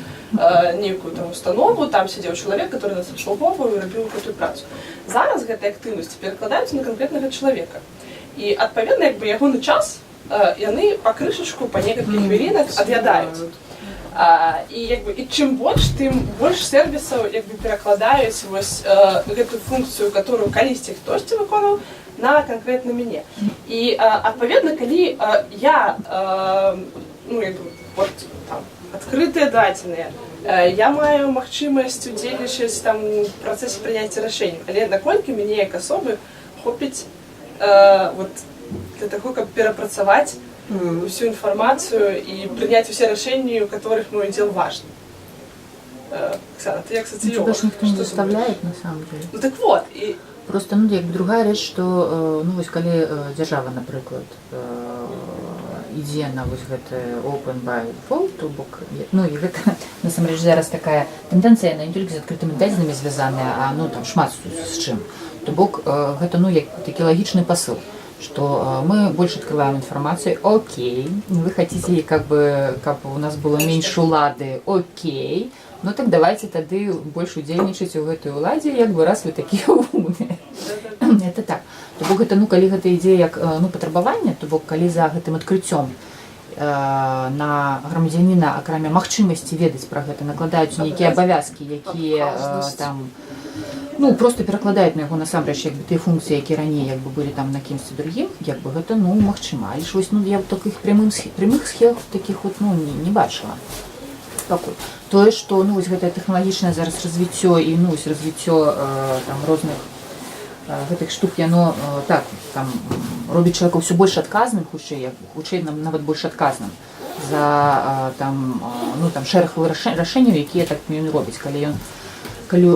[SPEAKER 1] нейкую там установу, там сидзеў чалавек, который нас абслугоўваў і рабіў гэтую працу. Зараз гэтыя актыўнасці перакладаюцца на канкрэтнага чалавека. І, адпаведна, як бы ягоны час яны па крышачку, па некалькіх хвілінах ад'ядаюць. І, як бы, і чым больш, тым больш сервісаў, як бы, перакладаюць вось гэтую функцыю, которую калісьці хтосьці выконаў, на канкрэтна мяне. І, адпаведна, калі я, ну, як бы, вот, там, адкрытыя дадзеныя, я маю магчымасць удзельнічаць там у працэсе прыняцця рашэнняў, але наколькі мяне як асобы хопіць вот для таго, каб перапрацаваць усю інфармацыю і прыняць усе рашэнні, у которых мой удзел важны. Оксана, ты як
[SPEAKER 4] Ну,
[SPEAKER 1] социолог.
[SPEAKER 4] тебя ж никто не
[SPEAKER 1] что
[SPEAKER 4] заставляет, на самом деле.
[SPEAKER 1] думаешь? Ну так вот, и
[SPEAKER 4] Просто ну, як бы другая рэч, што ну, вось, калі дзяржава, напрыклад, ідзе на вось гэты open by default, то бок, ну і гэта насамрэч зараз такая тэндэнцыя, яна не толькі з адкрытымі дадзенымі звязаная, а ну там шмат з чым. То бок гэта ну як такі лагічны пасыл, что мы больше открываем информацию, окей, вы хотите, как бы, у нас было меньше улады, окей, ну так давайте тады больше удзельнічаць у гэтай уладзе, як бы раз вы такія умныя. Это так. То бок гэта ну калі гэта ідзе як ну патрабаванне, то бок калі за гэтым адкрыццём на грамадзяніна акрамя магчымасці ведаць пра гэта накладаюць нейкія абавязкі, якія там ну просто перакладаюць на яго насамрэч як бы тыя функцыі, якія раней як бы былі там на кімсьці другім, як бы гэта ну магчыма. Але ж вось ну я таких прямых схем таких вот ну не бачыла. Пакуль. Тое, што ну вось гэтае тэхналагічнае зараз развіццё і ну вось развіццё там розных гэтых штук, яно так там робіць чалавека ўсё больш адказным, хутчэй нават больш адказным за там ну там шэраг рашэнняў, якія так ён робіць, калі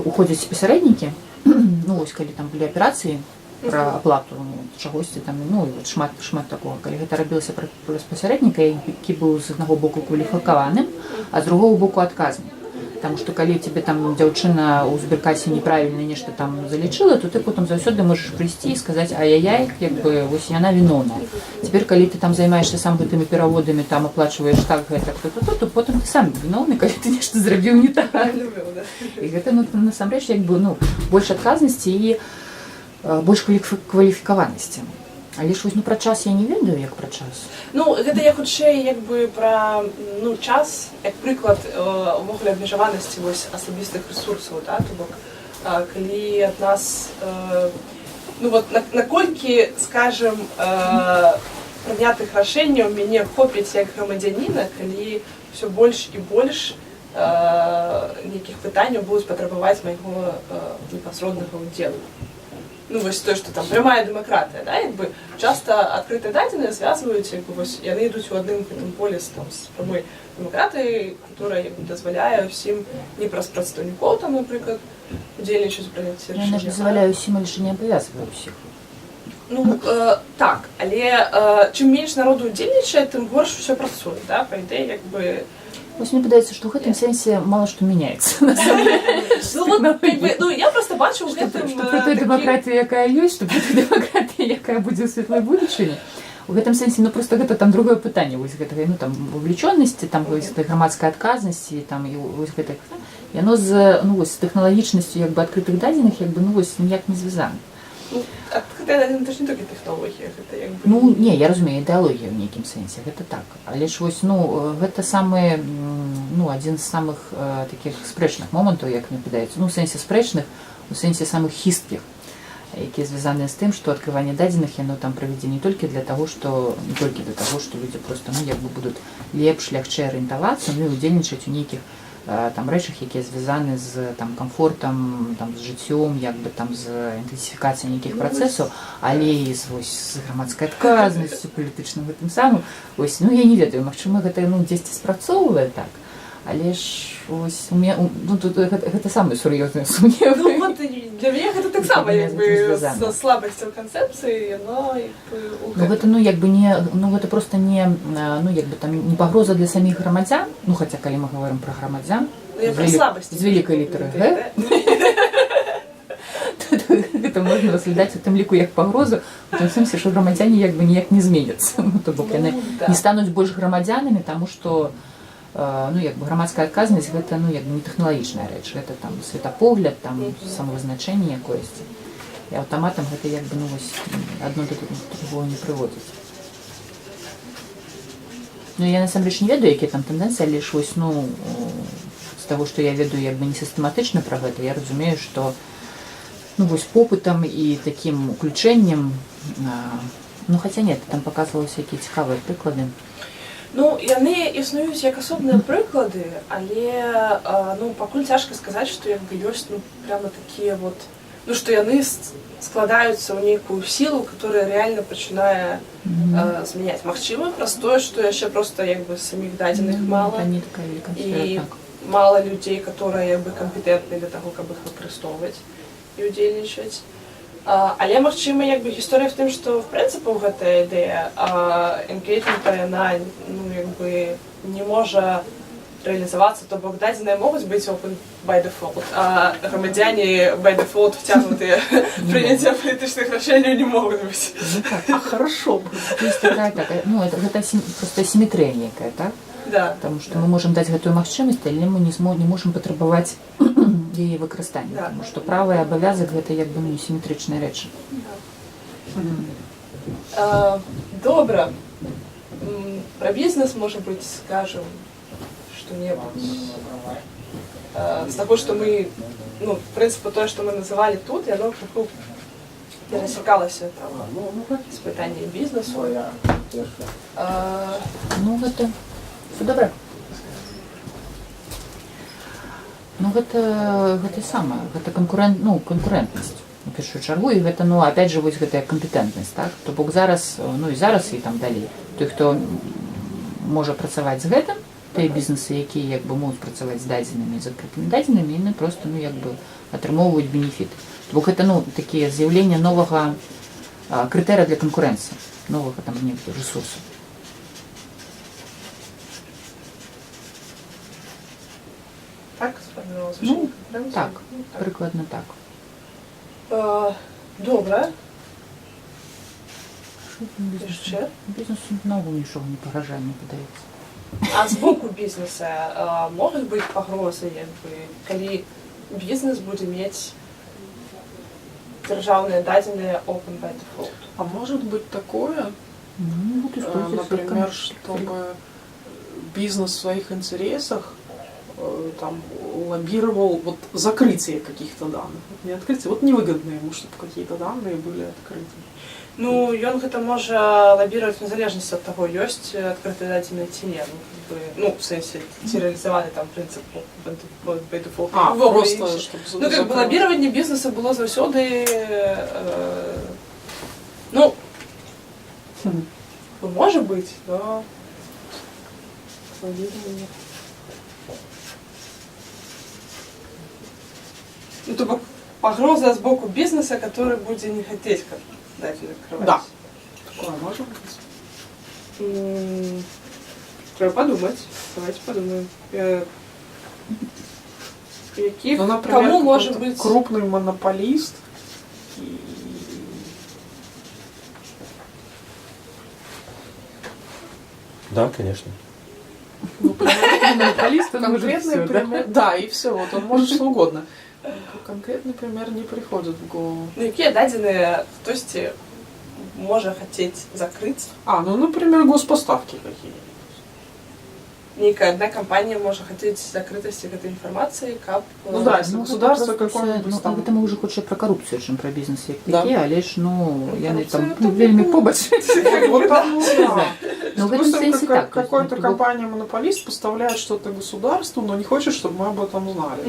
[SPEAKER 4] уходзяць пасярэднікі, ну вось калі там былі аперацыі пра аплату чагосьці там ну і шмат такого, калі гэта рабілася праз пасярэдніка, які быў з аднаго боку кваліфікаваным, а з другого боку адказным. Таму што калі тебе там дзяўчына ў збіркасе неправільна нешта там залічыла, то ты потым заўсёды можаш прыйсці і сказаць ай-яй-яй, як бы вось яна віноўная. Цяпер калі ты там займаешся сам гэтымі пераводамі, там аплачваеш так гэтак, то потым ты сам віноўны, калі ты нешта зрабіў не так. І гэта ну насамрэч як бы ну больш адказнасці і больш кваліфікаванасці. Але ж вось ну пра час я не ведаю, як пра час.
[SPEAKER 1] Ну, гэта я хутчэй як бы пра ну час, як прыклад увогуле абмежаванасці вось асабістых рэсурсаў, да, то бок калі ад нас ну вот наколькі, скажем, прынятых рашэнняў мяне хопіць як грамадзяніна, калі ўсё больш і больш нейкіх пытанняў будуць патрабаваць майго непасрэднага ўдзелу. Ну, вось то, што там прямая дэмакратыя, да, як бы часта адкрытыя дадзеныя звязваюць, як бы вось яны ідуць у адным гэтым поле там з прамой дэмакратыяй, которая як бы дазваляе ўсім не праз прадстаўнікоў там, напрыклад, удзельнічаць у прыняцці рашэння.
[SPEAKER 4] Яна ж дазваляе ўсім, але ж не абавязвае ўсіх.
[SPEAKER 1] Ну, так, але чым менш народу удзельнічае, тым горш усё працуе, да, па ідэі, як бы
[SPEAKER 4] Вось мне падаецца, што ў гэтым сэнсе мала што мяняецца.
[SPEAKER 1] Ну, я просто бачу ў гэтым...
[SPEAKER 4] Што пры той дэмакратыі, якая ёсць, што пры той дэмакратыі, якая будзе ў светлай будучыні. У гэтым сэнсе, ну, просто гэта там другое пытанне, вось гэтага, ну, там, вовлечёнасці, там, вось гэтай грамадскай адказнасці, там, і вось гэтае, яно з, ну, вось, тэхналагічнасцю, як бы, адкрытых дадзеных, як бы, ну, вось, ніяк не звязана.
[SPEAKER 1] Ну, адкрытыя дадзеныя, это ж не толькі тэхналогія, гэта, як бы...
[SPEAKER 4] Ну, не, я разумею, ідэалогія ў нейкім сэнсе, гэта так. Але ж, вось, ну, гэта самы, ну, адзін з самых такіх спрэчных момантаў, як мне падаецца, ну, у сэнсе спрэчных, у сэнсе самых хісткіх, якія звязаныя з тым, што адкрыванне дадзеных яно там правядзе не толькі для таго, што людзі проста ну як бы будуць лепш, лягчэй арыентавацца, ну і удзельнічаць у нейкіх там рэчах, якія звязаны з там камфортам, там з жыццём, як бы там з інтэнсіфікацыяй нейкіх працэсаў, але і з грамадскай адказнасцю, палітычным гэтым самым. Вось, ну я не ведаю, магчыма, гэта ну дзесьці спрацоўвае так. Але ж ось у меня ну тут гэта самыя сур'ёзныя сумневы.
[SPEAKER 1] Ну вот для мяне гэта таксама як бы з слабасцю канцэпцыі, яно як бы
[SPEAKER 4] ну гэта ну як бы не ну гэта просто не ну як бы там не пагроза для саміх грамадзян, ну хаця калі мы говорим про грамадзян з вялікай літары Г, гэта можна разглядаць у тым ліку як пагрозу, у тым сэнсе, што грамадзяне як бы ніяк не зменяцца, то бок яны не стануць больш грамадзянамі, таму што ну як бы грамадская адказнасць гэта ну як бы не тэхналагічная рэч, гэта там светапогляд, там самавызначэнне якоесьці. І аўтаматам гэта як бы ну вось адно да другого не прыводзіць. Ну я насамрэч не ведаю, якія там тэндэнцыі, але ж вось ну з таго, што я ведаю як бы не сістэматычна пра гэта, я разумею, што ну вось попытам і такім уключэннем, ну хаця нет, там паказвалася якія цікавыя прыклады.
[SPEAKER 1] Ну, яны існуюць як асобныя прыклады, але ну, пакуль цяжка сказаць, што як бы ёсць ну, прямо такія вот, ну, што яны складаюцца ў нейкую сілу, которая реально пачынае змяняць. Магчыма, праз тое, што яшчэ проста як бы саміх дадзеных мала.
[SPEAKER 4] Не такая
[SPEAKER 1] і мало людей, которые як бы кампетэнтны для того, каб іх выкарыстоўваць і ўдзельнічаць. Але магчыма як бы гісторыя в тым, што в прынцыпе гэтая ідэя engagement-а яна як бы не можа реализоваться, то бок дадзеныя могуць быць open by default, а грамадзяне by default втягнутыя прыняцця палітычных рашэнняў не могуць быць.
[SPEAKER 3] А хорошо.
[SPEAKER 4] То есть такая, ну, это просто асіметрыя некая, так?
[SPEAKER 1] Да.
[SPEAKER 4] Потому что мы можем даць гэтую магчымасць, але мы не можем патрабаваць яе выкарыстання,
[SPEAKER 1] Да.
[SPEAKER 4] потому что права і абавязак гэта як бы ну, сіметрычныя рэчы.
[SPEAKER 1] Добра. Про бізнес, может быть, скажем что-нибудь. З таго, што мы, ну, в прынцыпе, тое, што мы называлі тут, яно крыху перасякалася там з пытаннем бізнесу.
[SPEAKER 4] Ну гэта всё добра. Ну гэта самае, гэта канкурэнтнасць у першую чаргу, і гэта, ну, опять же, вось гэтая кампетэнтнасць, так? То бок зараз, ну і зараз і там далей. Той, хто можа працаваць з гэтым, тыя бізнесы, якія як бы могуць працаваць з дадзенымі, з адкрытымі дадзенымі, яны просто, ну, як бы атрымоўваюць бенефіты. То бок гэта, ну, такія з'яўлення новага крытэрыя для канкурэнцыі, новага там некіх рэсурсаў.
[SPEAKER 1] Так, сфармировалась.
[SPEAKER 4] Ну, так, прыкладна так.
[SPEAKER 1] Добра. Яшчэ?
[SPEAKER 4] Бізнесу наогул нічога не пагражае, мне падаецца.
[SPEAKER 1] А з боку бізнеса могуць быць пагрозы, як бы, калі бізнес будзе мець дзяржаўныя дадзеныя open by default?
[SPEAKER 3] А может быть такое,
[SPEAKER 4] Ну, вот история
[SPEAKER 3] например, чтобы бизнес в своих интересах там лоббировал вот закрытие каких-то данных, вот не открытие, вот невыгодно ему, чтобы какие-то данные были открыты.
[SPEAKER 1] Ну, ён гэта можа лабіраваць в незалежнасці ад таго, ёсць адкрытыя дадзеныя ці не. Ну, в сэнсе, ці рэалізаваны там прынцып by default.
[SPEAKER 3] Просто, чтобы
[SPEAKER 1] ну, как бы лабіраванне бізнеса было заўсёды, ну, можа быць, но лабіраванне. Ну, то бок пагроза з боку бізнеса, который будзе не хацець дадзеных открываць.
[SPEAKER 3] Да. Такое может быть.
[SPEAKER 1] Треба подумать. Давайте подумаем. Каких,
[SPEAKER 3] Ну, например,
[SPEAKER 1] кому может быть...
[SPEAKER 3] крупный монополист.
[SPEAKER 2] Да, конечно.
[SPEAKER 3] Ну, монополист конкретный пример. Да, и все. Вот он может что угодно. Конкретный пример не приходит в голову.
[SPEAKER 1] Ну, якія дадзеныя хтосьці можа хацець закрыць?
[SPEAKER 3] Ну, например, госпоставки какие-нибудь.
[SPEAKER 1] Нейкая одна компания может хотеть закрытости этой информации, как...
[SPEAKER 3] Ну да, если государство
[SPEAKER 4] гэта
[SPEAKER 3] какое-нибудь
[SPEAKER 4] ну,
[SPEAKER 3] там...
[SPEAKER 4] Гэта мы ўжо хутчэй пра карупцыю, чым пра бізнес як
[SPEAKER 3] Да.
[SPEAKER 4] такі, але ж, ну, яны там
[SPEAKER 3] Коррупция это
[SPEAKER 4] вельмі
[SPEAKER 3] было.
[SPEAKER 4] побач.
[SPEAKER 3] Вот там, да.
[SPEAKER 4] Ну, в этом
[SPEAKER 3] Допустим,
[SPEAKER 4] сенсе так.
[SPEAKER 3] какой-то компания-монополист поставляет что-то государству, но не хочет, чтобы мы об этом знали.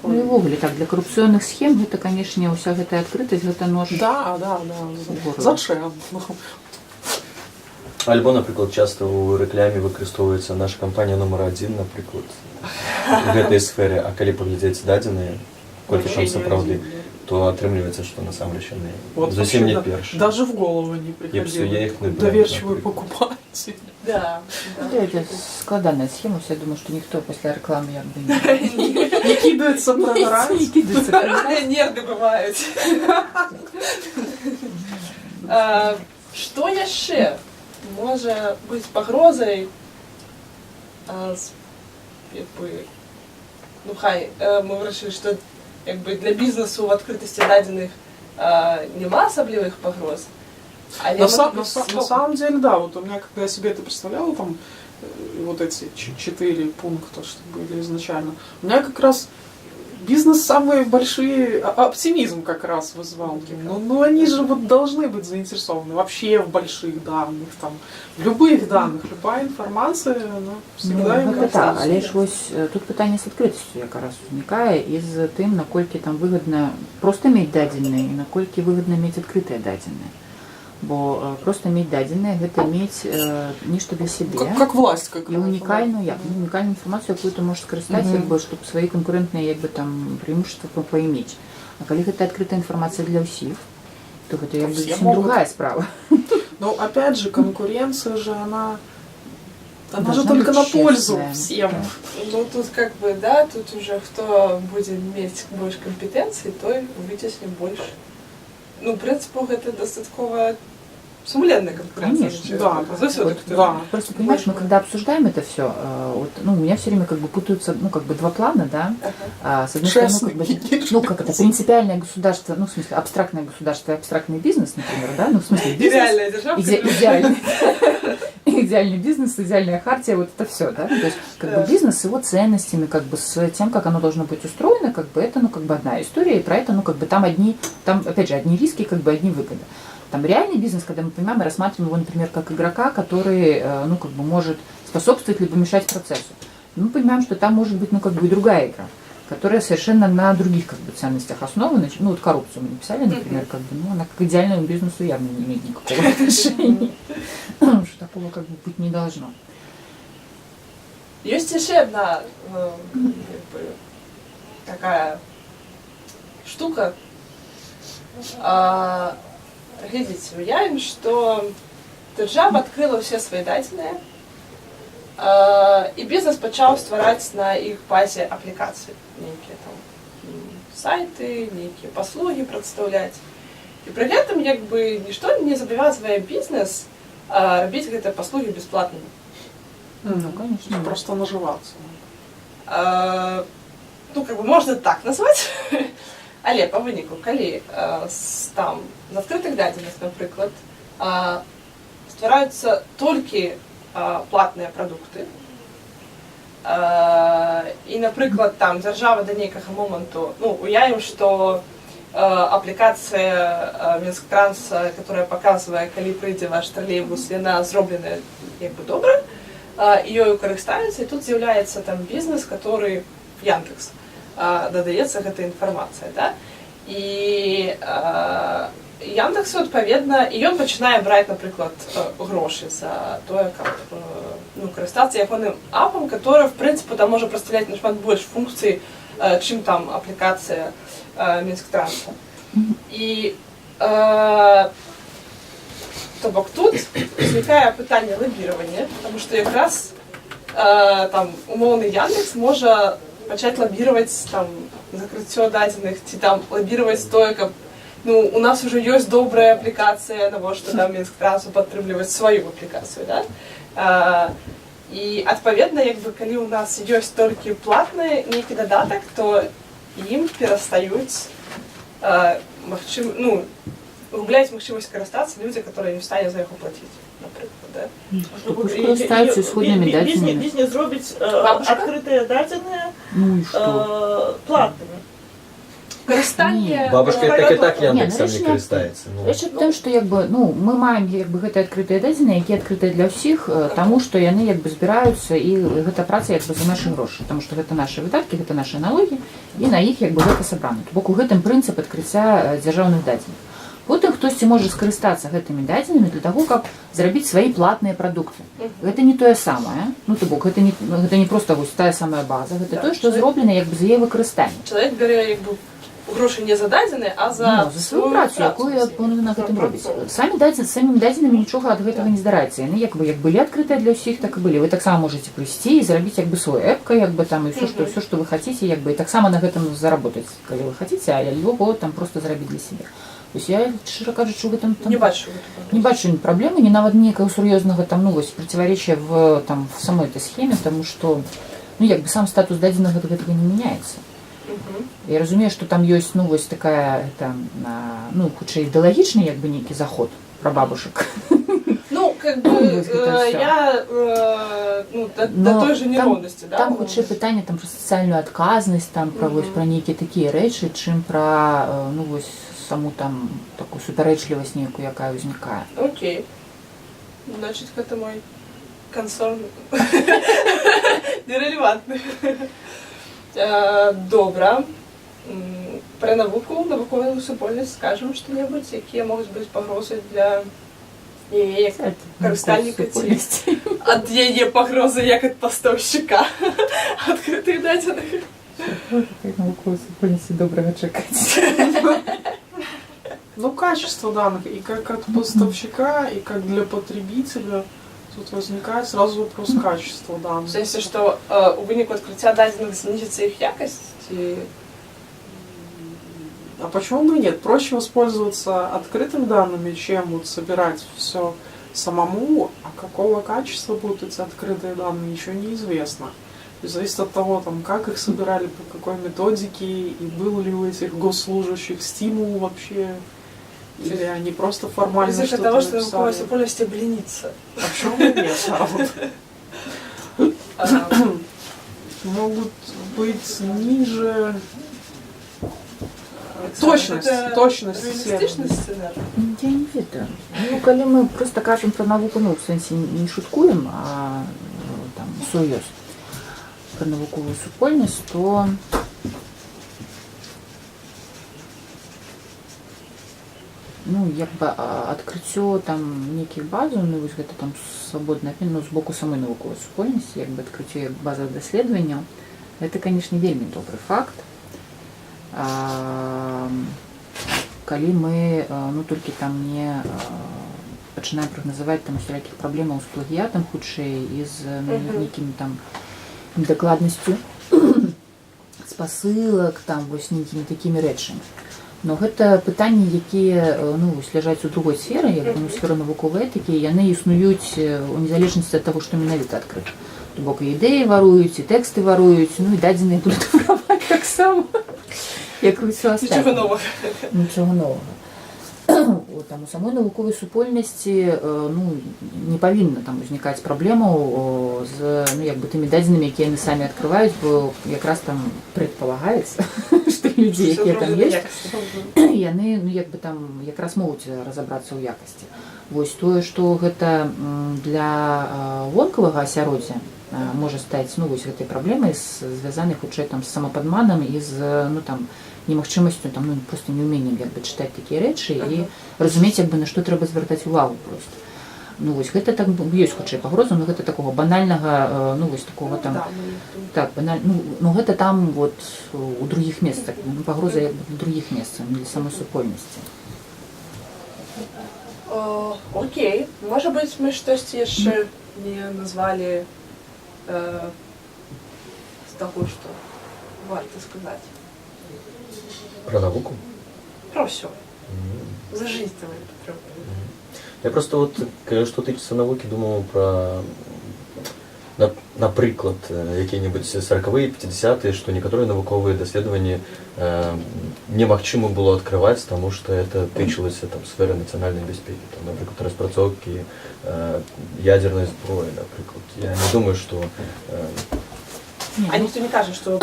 [SPEAKER 4] Ну, і ввогуле, так, для карупцыйных схем гэта, канешне, уся гэтая адкрытасць, гэта нож.
[SPEAKER 3] Да.
[SPEAKER 4] Город.
[SPEAKER 3] Зачем?
[SPEAKER 2] Альбо, наприклад, часто у рэкляме выкарыстоўваецца наша кампанія нумар 1, напрыклад, в гэтай сферы, а калі паглядзець дадзеныя, колькі там сапраўды, то атрымліваецца, што насамрэч яны зусім не першы.
[SPEAKER 3] Даже в голову не
[SPEAKER 2] я их
[SPEAKER 3] приходило.
[SPEAKER 2] набираю,
[SPEAKER 3] Доверчивый
[SPEAKER 2] например.
[SPEAKER 3] покупатель.
[SPEAKER 1] Да.
[SPEAKER 4] Гэта складаная схема, я думаю, што ніхто пасля рэкламы як бы
[SPEAKER 3] Не кидается прогорать.
[SPEAKER 4] не кідаецца.
[SPEAKER 1] Нервы бывают. Что яшчэ можа быць пагрозай? Ну хай, мы вырашылі, што як бы для бізнесу в адкрытасці дадзеных няма асаблівых пагроз.
[SPEAKER 3] На самом деле, да, вот у меня, когда я себе это представляла, там вот эти 4 пункта, что были изначально, у меня как раз бизнес самые большие, оптимизм как раз вызвал. Ну они же вот должны быть заинтересованы вообще в больших данных, там, в любых данных, любая информация, она всегда им
[SPEAKER 4] гэта так, але ж вось тут пытанне з адкрытасцю якраз узнікае і з тым, наколькі там выгадна проста мець дадзеныя і наколькі выгадна мець адкрытыя дадзеныя. бо просто мець дадзеныя гэта мець нешта для сябе.
[SPEAKER 3] Как власть, как
[SPEAKER 4] І унікальную інфармацыю, якую ты можаш скарыстаць, чтобы свае канкурэнтныя там преимущества паиметь. А калі гэта адкрытая інфармацыя для ўсіх, то это зусім другая справа.
[SPEAKER 3] Но опять же, конкуренция же, она же только на пользу всем.
[SPEAKER 1] Ну, тут как бы, да, тут уже кто будет иметь больше компетенций, то и вытесним больше. Ну, в принципе, это достаточно сумленная конкуренция.
[SPEAKER 4] Конечно,
[SPEAKER 3] да.
[SPEAKER 1] Да.
[SPEAKER 4] Просто, понимаешь, мы когда обсуждаем это все, у меня все время как бы путаются, два плана, да. С одной стороны, как это, принципиальное государство, в смысле, абстрактное государство и абстрактный бизнес, например, да, в смысле, бизнес.
[SPEAKER 1] Идеальная держава.
[SPEAKER 4] Идеальный бизнес, идеальная хартия, это все, да. То есть, бизнес с его ценностями, с тем, как оно должно быть устроено, это, одна история, и про это, там, опять же, одни риски, одни выгоды. Там реальный бизнес, когда мы понимаем, мы рассматриваем его, например, как игрока, который, может способствовать либо мешать процессу. Мы понимаем, что там может быть, и другая игра, которая совершенно на других, ценностях основана. Коррупцию мы написали, например, она к идеальному бизнесу явно не имеет никакого отношения. Что такого, быть не должно.
[SPEAKER 1] Есть еще одна, такая штука. Глядзіце, уявім, што дзяржава адкрыла ўсе свае дадзеныя, і бізнес пачаў ствараць на іх базе аплікацыі, нейкія там сайты, нейкія паслугі прадстаўляць. І пры гэтым нішто не забавязвае бізнес рабіць гэтыя паслугі бясплатнымі.
[SPEAKER 3] Ну, конечно, просто наживаться.
[SPEAKER 1] Можна так назваць. Але па выніку, калі там з адкрытых дадзеных, напрыклад, ствараюцца толькі платныя прадукты, і, напрыклад, там дзяржава да нейкага моманту, уявім, што аплікацыя Мінсктранса, которая паказвае, калі прыйдзе ваш тралейбус, яна зробленая добра, і ёю карыстаюцца, і тут з'яўляецца там бізнес, который Яндекс. Дадаецца гэтая інфармацыя, да? І Яндексу, адпаведна, і ён пачынае браць, напрыклад, грошы за тое, каб карыстацца ягоным апам, который, в прынцыпе, там можа прадстаўляць нашмат больш функцый, чым там аплікацыя Мінсктранса. І то бок тут узнікае пытанне лабіравання, потому што якраз там умоўны Яндекс можа пачаць лабіраваць там закрыццё дадзеных, ці там лабіраваць тое, каб у нас уже ёсць добрая аплікацыя, навошта там Мінсктрансу падтрымліваць сваю аплікацыю, да? І адпаведна, калі ў нас ёсць толькі платны нейкі дадатак, то ім перастаюць губляць магчымасць карыстацца людзі, которые не ў стане за яго плаціць, напрыклад, да?
[SPEAKER 4] Скарыстаюцца ісходнымі дадзенымі.
[SPEAKER 5] Бізнес зробіць адкрытыя дадзеныя платнымі.
[SPEAKER 1] Карыстанне...
[SPEAKER 2] Бабушка так Яндексом не карыстаецца.
[SPEAKER 4] Рэч у тым, што мы маем гэтыя адкрытыя дадзеныя, якія адкрытыя для ўсіх, таму што яны збіраюцца, і гэта праца за нашы грошы, таму што гэта нашы выдаткі, гэта нашы налогі, і на іх гэта сабрана. То бок у гэтым прынцып адкрыцця дзяржаўных дадзеных. Потым хтосьці можа скарыстацца гэтымі дадзенымі для таго, каб зрабіць свае платныя прадукты. Гэта не тое самае, то бок гэта не проста тая самая база, гэта тое, што зроблена за яе выкарыстанне.
[SPEAKER 1] Чалавек бярэ грошы не за дадзеныя, а за
[SPEAKER 4] сваю працу, якую ён на гэтым робіць. Самімі дадзенымі нічога ад гэтага не здараецца. Яны былі адкрытыя для ўсіх, так і былі. Вы таксама можаце прыйсці і зрабіць свой эпка, там, і все, што вы хаце, і таксама на гэтым заработаць, калі вы хаце, альбо там проста зрабіць для сябе. То есть я, шчыра кажучы, в этом
[SPEAKER 1] не
[SPEAKER 4] бачу праблемы, ні нават нейкага сур'ёзнага проціваречия в самой этой схеме, тому што сам статус дадзенага гэтага не мяняецца. Я разумею, што там ёсць такая хутчэй ідэалагічны нейкі заход пра бабушек.
[SPEAKER 1] Я до той же нероўнасці, да?
[SPEAKER 4] Там хутчэй пытанне пра сацыяльную адказнасць, пра нейкія такія рэчы, чым пра саму такую супярэчлівасць нейкую, якая ўзнікае.
[SPEAKER 1] Окей. Значит, гэта мой концерн нерелевантны. Добра. Пра навуку, навуковую супольнасць скажам што-небудзь, якія могуць быць пагрозы для І як
[SPEAKER 4] Це
[SPEAKER 1] користальника ці
[SPEAKER 4] супольності.
[SPEAKER 1] ад яе пагрозы як ад пастаўшчыка адкрытых дадзеных.
[SPEAKER 4] Науковой супольності доброго чекать.
[SPEAKER 3] Ну, качество данных, и как от поставщика, и как для потребителя, тут возникает сразу вопрос качества
[SPEAKER 1] В
[SPEAKER 3] данных.
[SPEAKER 1] сэнсе, што у выніку адкрыцця дадзеных знізіцца іх якасць ці...
[SPEAKER 3] А почему бы и нет? Проще воспользоваться открытыми данными, чем вот собирать все самому, а какого качества будут эти открытые данные, еще неизвестно. И зависит от того, там, как их собирали, по какой методике, и был ли у этих госслужащих стимул вообще, или они просто формально
[SPEAKER 1] Из-за
[SPEAKER 3] что-то
[SPEAKER 1] того, что
[SPEAKER 3] написали.
[SPEAKER 1] науковая супольнасць обленится.
[SPEAKER 3] А почему бы нет? А вот могут быть ниже... Точность исследования.
[SPEAKER 1] Реалістычны сцэнар.
[SPEAKER 4] Я не ведаю. Ну, калі мы просто кажам про навуку, ну, в сэнсе не шуткуем, а там сур'ёз про навуковую супольнасць, то ну, як бы адкрыццё там нейкіх базаў, ну, вось гэта там свабодна, ну, з боку самой навуковай супольнасці, як бы адкрыццё як база даследаванняў, гэта, канешне, вельмі добры факт. Калі мы, ну, толькі там не пачынаем прагназаваць там усялякіх праблемаў з плагіятам хутчэй і з нейкімі там недакладнасцю спасылак, там вось нейкімі такімі рэчамі. Но гэта пытанні, якія, ну, вось ляжаць у другой сферы, як бы, ну, сфера навуковай этыкі, яны існуюць у незалежнасці ад таго, што менавіта адкрыта. То бок і ідэі варуюць, і тэксты варуюць, ну і дадзеныя будуць вараваць таксама. Як і ўсё астатняе.
[SPEAKER 1] Нічога новага.
[SPEAKER 4] Нічога новага. Там у самой навуковай супольнасці, ну, не павінна там узнікаць праблемаў з, ну, як бы тымі дадзенымі, якія яны самі адкрываюць, бо якраз там прадпалагаецца, што людзі, якія там ёсць, яны, ну, як бы там якраз могуць разабрацца ў якасці. Вось тое, што гэта для вонкавага асяроддзя можа стаць, ну, вось гэтай праблемай, звязанай хутчэй там з самападманам і з, ну, там, немагчымасцю, там, ну, просто неуменнем, як бы, чытаць такія рэчы і разумець, як бы, на што трэба звяртаць увагу просто. Ну, вось гэта так ёсць хутчэй пагроза, но гэта такого банальнага, ну, вось такого там, так, ну, гэта там вот у другіх месцах, ну, пагроза як бы для другіх месцаў, не для самой супольнасці.
[SPEAKER 1] Окей, можа быць, мы штосьці яшчэ не назвалі з таго, што варта сказаць.
[SPEAKER 2] Про науку?
[SPEAKER 1] Про ўсё. За жизненную потребу.
[SPEAKER 2] Я просто вот, что тычыцца навукі, думаў про, напрыклад, якія-небудзь 40-е, 50-е, што некаторыя навуковыя даследаванні немагчыма было адкрываць, таму што это тычылася там сферы нацыянальнай бяспекі, там, напрыклад, распрацоўкі ядзернай зброі, напрыклад. Я не думаю, што
[SPEAKER 1] А никто не кажет, что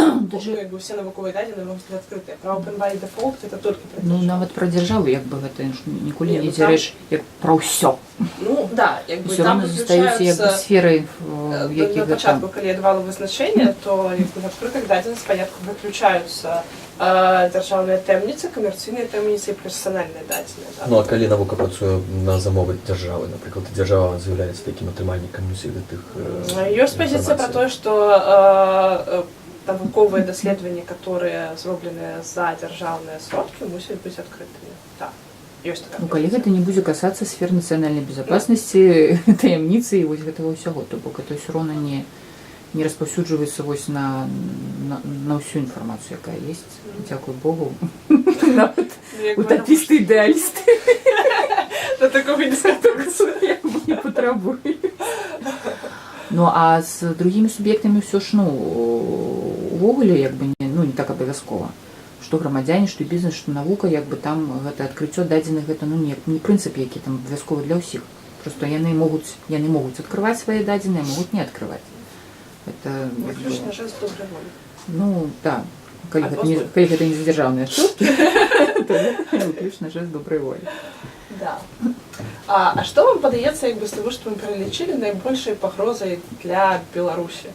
[SPEAKER 1] все навуковые дадзеныя могуць быць адкрытыя. Про Open by Default это только про
[SPEAKER 4] Ну,
[SPEAKER 1] дзяржаву.
[SPEAKER 4] нават пра дзяржаву, як бы гэта ніколі
[SPEAKER 1] Не,
[SPEAKER 4] не
[SPEAKER 1] ну,
[SPEAKER 4] ідзе
[SPEAKER 1] там-
[SPEAKER 4] рэч, як пра ўсё.
[SPEAKER 1] Ну, да, як бы
[SPEAKER 4] Усё
[SPEAKER 1] там
[SPEAKER 4] роўна застаюцца як бы
[SPEAKER 1] выключаюцца...
[SPEAKER 4] сферы, в
[SPEAKER 1] На
[SPEAKER 4] якіх
[SPEAKER 1] початку,
[SPEAKER 4] гэта...
[SPEAKER 1] коли я давала визначення, то як би, в відкритих дадзених порядку виключаються державні темниці, комерційні темниці і персональні дадзені. Да?
[SPEAKER 2] ну, а калі навука працуе на замовы дзяржавы, напрыклад, дзяржава з'яўляецца такім атрымальнікам усіх гэтых
[SPEAKER 1] Ёсць пазіцыя про
[SPEAKER 2] інфармацый.
[SPEAKER 1] те, что навуковыя даследаванні, которые зроблены за дзяржаўныя сродкі, мусяць быць адкрытымі. Так, ёсць такая
[SPEAKER 4] Ну, калі гэта не будзе касацца сфер нацыянальнай безопасности, таямніцы і вось гэтага ўсяго, то бок это ўсё роўна не распаўсюджваецца вось на ўсю інфармацыю, якая ёсць. Дзякуй Богу. Нават утапісты ідэалісты
[SPEAKER 1] до такого не скатывацца.
[SPEAKER 4] не патрабуюць. Ну, а з другімі суб'ектамі ўсё ж, ну, увогуле, як бы, не так абавязкова. Што грамадзяне, што бізнес, што навука, як бы там гэта адкрыццё дадзеных, гэта, ну, не прынцып, які там абавязковы для ўсіх. Просто яны могуць адкрываць свае дадзеныя, могуць не адкрываць. Это, як бы,
[SPEAKER 1] Выключна жест добрай волі.
[SPEAKER 4] ну, да. Калі гэта не за дзяржаўныя штукі, то гэта выключна жест добрай волі.
[SPEAKER 1] Да. А што вам падаецца, як бы з таго, што мы пералічылі, найбольшай пагрозай для Беларусі?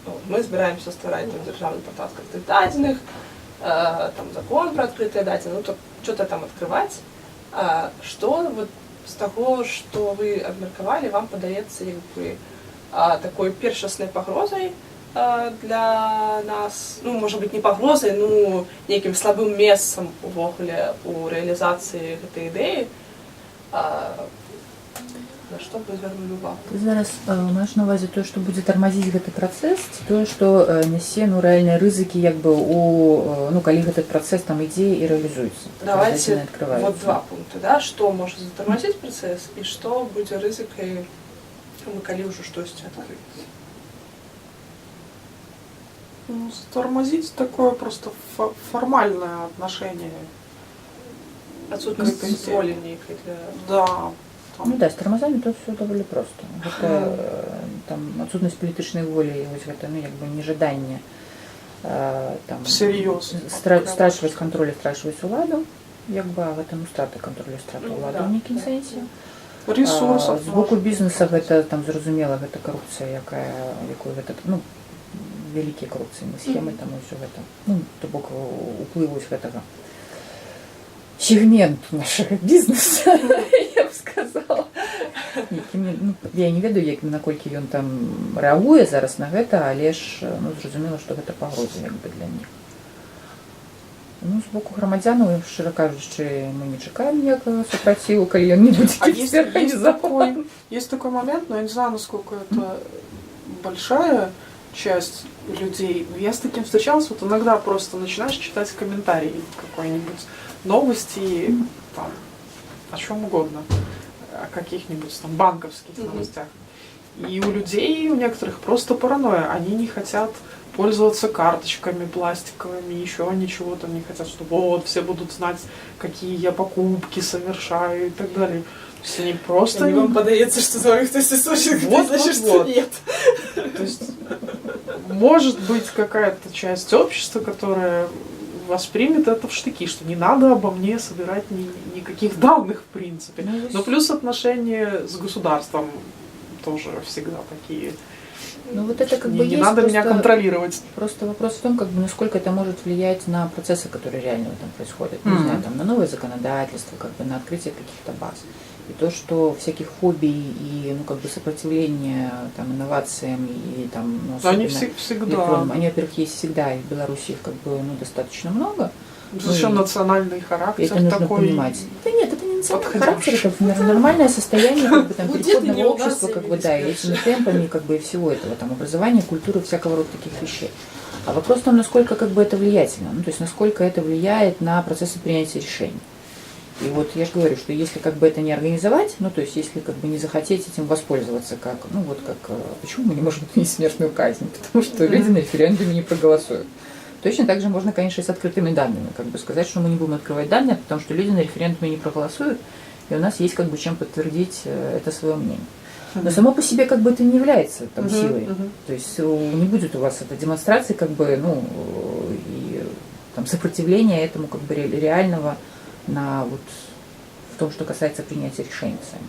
[SPEAKER 1] Ну, мы збіраемся ствараць дзяржаўны партал адкрытых дадзеных, там закон про адкрытыя дадзеныя, ну то что-то там открывать. Что вот з таго, што вы абмеркавалі, вам падаецца як бы такой першаснай пагрозай для нас, ну, можа быць, не пагрозай, ну, нейкім слабым месцам увогуле у рэалізацыі гэтай ідэі, на што вы звярнулі увагу?
[SPEAKER 4] Ты зараз маеш на увазе тое, што будзе тармазіць гэты працэс, ці тое, што нясе ну, рэальныя рызыкі як бы у, ну, калі гэты працэс там ідзе і рэалізуецца.
[SPEAKER 1] Давайте вот два пункты, да, што можа затармазіць працэс і што будзе рызыкай, калі ўжо штосьці адкрыць.
[SPEAKER 3] Ну, затормозить такое просто формальное отношение.
[SPEAKER 1] Отсутствие контроля некой для...
[SPEAKER 3] Да.
[SPEAKER 4] Ну да, з тармазамі тут все даволі проста. Гэта там адсутнасць палітычнай волі і вось гэта ну як бы нежаданне там
[SPEAKER 3] всерьез
[SPEAKER 4] страчваць кантроль і страчваць уладу, як бы гэта ну страта кантролю, страта улады ў нейкім сэнсе.
[SPEAKER 3] Ресурсов.
[SPEAKER 4] З боку бізнеса гэта там зразумела, гэта карупцыя, якую гэта ну вялікія карупцыйныя схемы там і ўсё гэта. Ну, то бок уплыў вось гэтага сегмент нашего бізнеса, я б сказала. Ну, я не ведаю, як наколькі ён там рэагуе зараз на гэта, але ж ну, зразумела, што гэта пагроза як бы для них. Ну, з боку грамадзянаў, шчыра кажучы, мы не чакаем ніякага супраціву, калі ён не будзе.
[SPEAKER 3] Есть такой момент, но я не знаю, насколько это большая часть людей. Я с таким встречалась, вот иногда просто начинаешь читать комментарии какой-нибудь новости, там, о чем угодно, о каких-нибудь там банковских новостях. И у людей, у некоторых просто паранойя. Они не хотят пользоваться карточками пластиковыми, еще ничего там не хотят, чтобы вот все будут знать, какие я покупки совершаю и так далее. То есть они просто...
[SPEAKER 1] Они вам подается, что за кто-то источник,
[SPEAKER 3] вот,
[SPEAKER 1] значит,
[SPEAKER 3] вот,
[SPEAKER 1] что
[SPEAKER 3] вот.
[SPEAKER 1] нет.
[SPEAKER 3] То есть может быть какая-то часть общества, которая воспримет это в штыки, что не надо обо мне собирать никаких данных в принципе. Но плюс отношения с государством тоже всегда такие.
[SPEAKER 4] Ну вот это как бы
[SPEAKER 3] не надо меня контролировать.
[SPEAKER 4] Просто вопрос в том, как бы, насколько это может влиять на процессы, которые реально там происходят. Не знаю, там, на новое законодательство, как бы, на открытие каких-то баз. И то, что всяких фобий и ну, как бы сопротивления там, инновациям и там, ну,
[SPEAKER 3] они всегда.
[SPEAKER 4] Они, во-первых, есть всегда, и в Беларуси их как бы, ну, достаточно много.
[SPEAKER 3] Зачем национальный характер
[SPEAKER 4] это нужно
[SPEAKER 3] такой?
[SPEAKER 4] Понимать. Да нет, это не национальный характер, это нормальное состояние как бы, там, переходного общества, как бы, да, и этими темпами как бы, и всего этого, там, образования, культуры, всякого рода таких вещей. А вопрос в том, насколько как бы, это влиятельно, ну, то есть насколько это влияет на процессы принятия решений. И вот я же говорю, что если как бы это не организовать, ну то есть если как бы не захотеть этим воспользоваться, как, ну вот как, почему мы не можем отменить смертную казнь? Потому что люди на референдуме не проголосуют. Точно так же можно, конечно, и с открытыми данными, как бы сказать, что мы не будем открывать данные, потому что люди на референдуме не проголосуют, и у нас есть как бы чем подтвердить это свое мнение. Но само по себе как бы это не является там силой. То есть не будет у вас этой демонстрации как бы, ну, и там сопротивления этому как бы реального на вот в том, что касается принятия решений сами.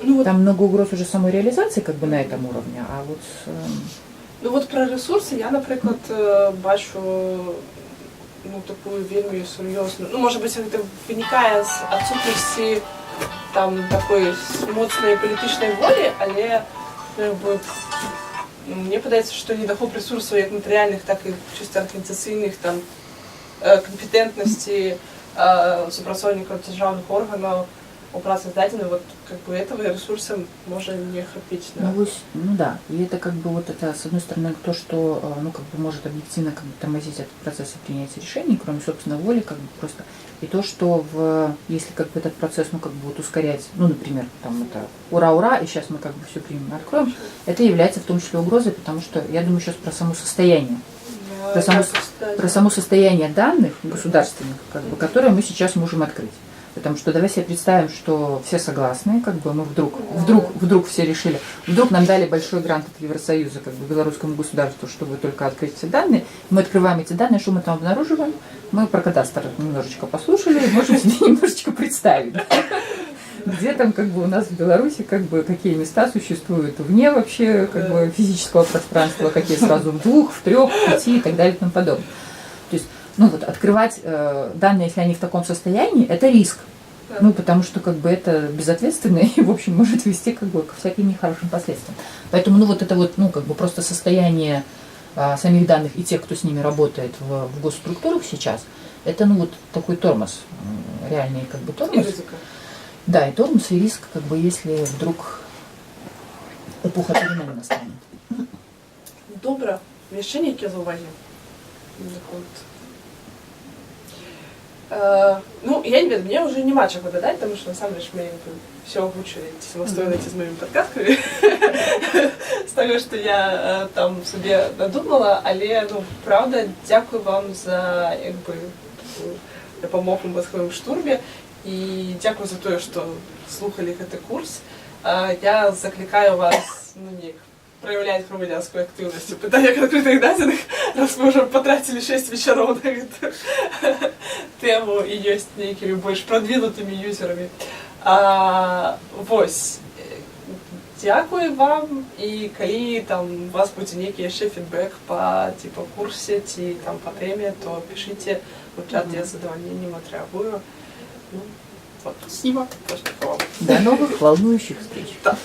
[SPEAKER 4] Ну, вот. Там много угроз уже самой реализации как бы на этом уровне, а вот...
[SPEAKER 1] Ну вот про ресурсы я, наприклад, бачу ну, такую вельмі сур'ёзную, ну, может быть, это вынікае з адсутнасці там такой моцнай палітычнай волі, але как бы, мне падаецца, што недахоп ресурсаў як матэрыяльных, так і чыста арганізацыйных там компетентнасці супрацоўнікаў дзяржаўных органаў у працы з дадзенай, вот как бы этого ресурса может не хапіць. Да?
[SPEAKER 4] Ну да, и это как бы вот это, с одной стороны, то, что ну как бы может объективно как бы тормозить этот процесс принятия решений, кроме собственной воли, как бы просто, и то, что если как бы этот процесс, ну как бы вот ускорять, ну например, там это ура-ура, и сейчас мы как бы все примем и откроем, это является в том числе угрозой, потому что я думаю сейчас про само состояние. Про само состояние данных государственных, как бы, которые мы сейчас можем открыть. Потому что давай себе представим, что все согласны, как бы мы вдруг все решили, вдруг нам дали большой грант от Евросоюза, как бы белорусскому государству, чтобы только открыть все данные. Мы открываем эти данные, что мы там обнаруживаем? Мы про кадастр немножечко послушали, можем себе немножечко представить. Где там как бы у нас в Беларуси как бы какие места существуют вне вообще как бы физического пространства, какие сразу в 2, в 3, в 5 и так далее и тому подобное. То есть, ну вот открывать данные, если они в таком состоянии, это риск. Ну, потому что как бы это безответственно и, в общем, может вести как бы к всяким нехорошим последствиям. Поэтому, ну, вот это вот, ну, как бы просто состояние самих данных и тех, кто с ними работает в госструктурах сейчас, это, ну, вот такой тормоз, реальный как бы
[SPEAKER 1] І
[SPEAKER 4] тормоз.
[SPEAKER 1] ризика.
[SPEAKER 4] Да, и тормоз, и риск, как бы, если вдруг эпоха перемен настанет.
[SPEAKER 1] Добре. Є ще які зауваження? Ну, я не знаю, мне уже нема чего додать, потому что, на самом деле, мы все озвучили, самостоятельно с моими подкастками, з того, що я там собі надумала, але, ну, правда, дякую вам за, якби, таку допомогу в мозговому штурмі, і дякую за те, що слухали цей курс. Я закликаю вас, ну, ніяк, проявлять громадянскую активность в питаннях открытых данных, раз мы уже потратили 6 вечеров на эту тему и есть некими больше продвинутыми юзерами. Вось. Дякую вам, і коли там у вас буде некий ще фідбек по типу курсі чи там по темі, то пишите в чат, я з задовольнением отреагую. Ну, вот.
[SPEAKER 3] Спасибо.
[SPEAKER 1] Тоже вам.
[SPEAKER 4] До новых волнующих встреч.
[SPEAKER 1] Да.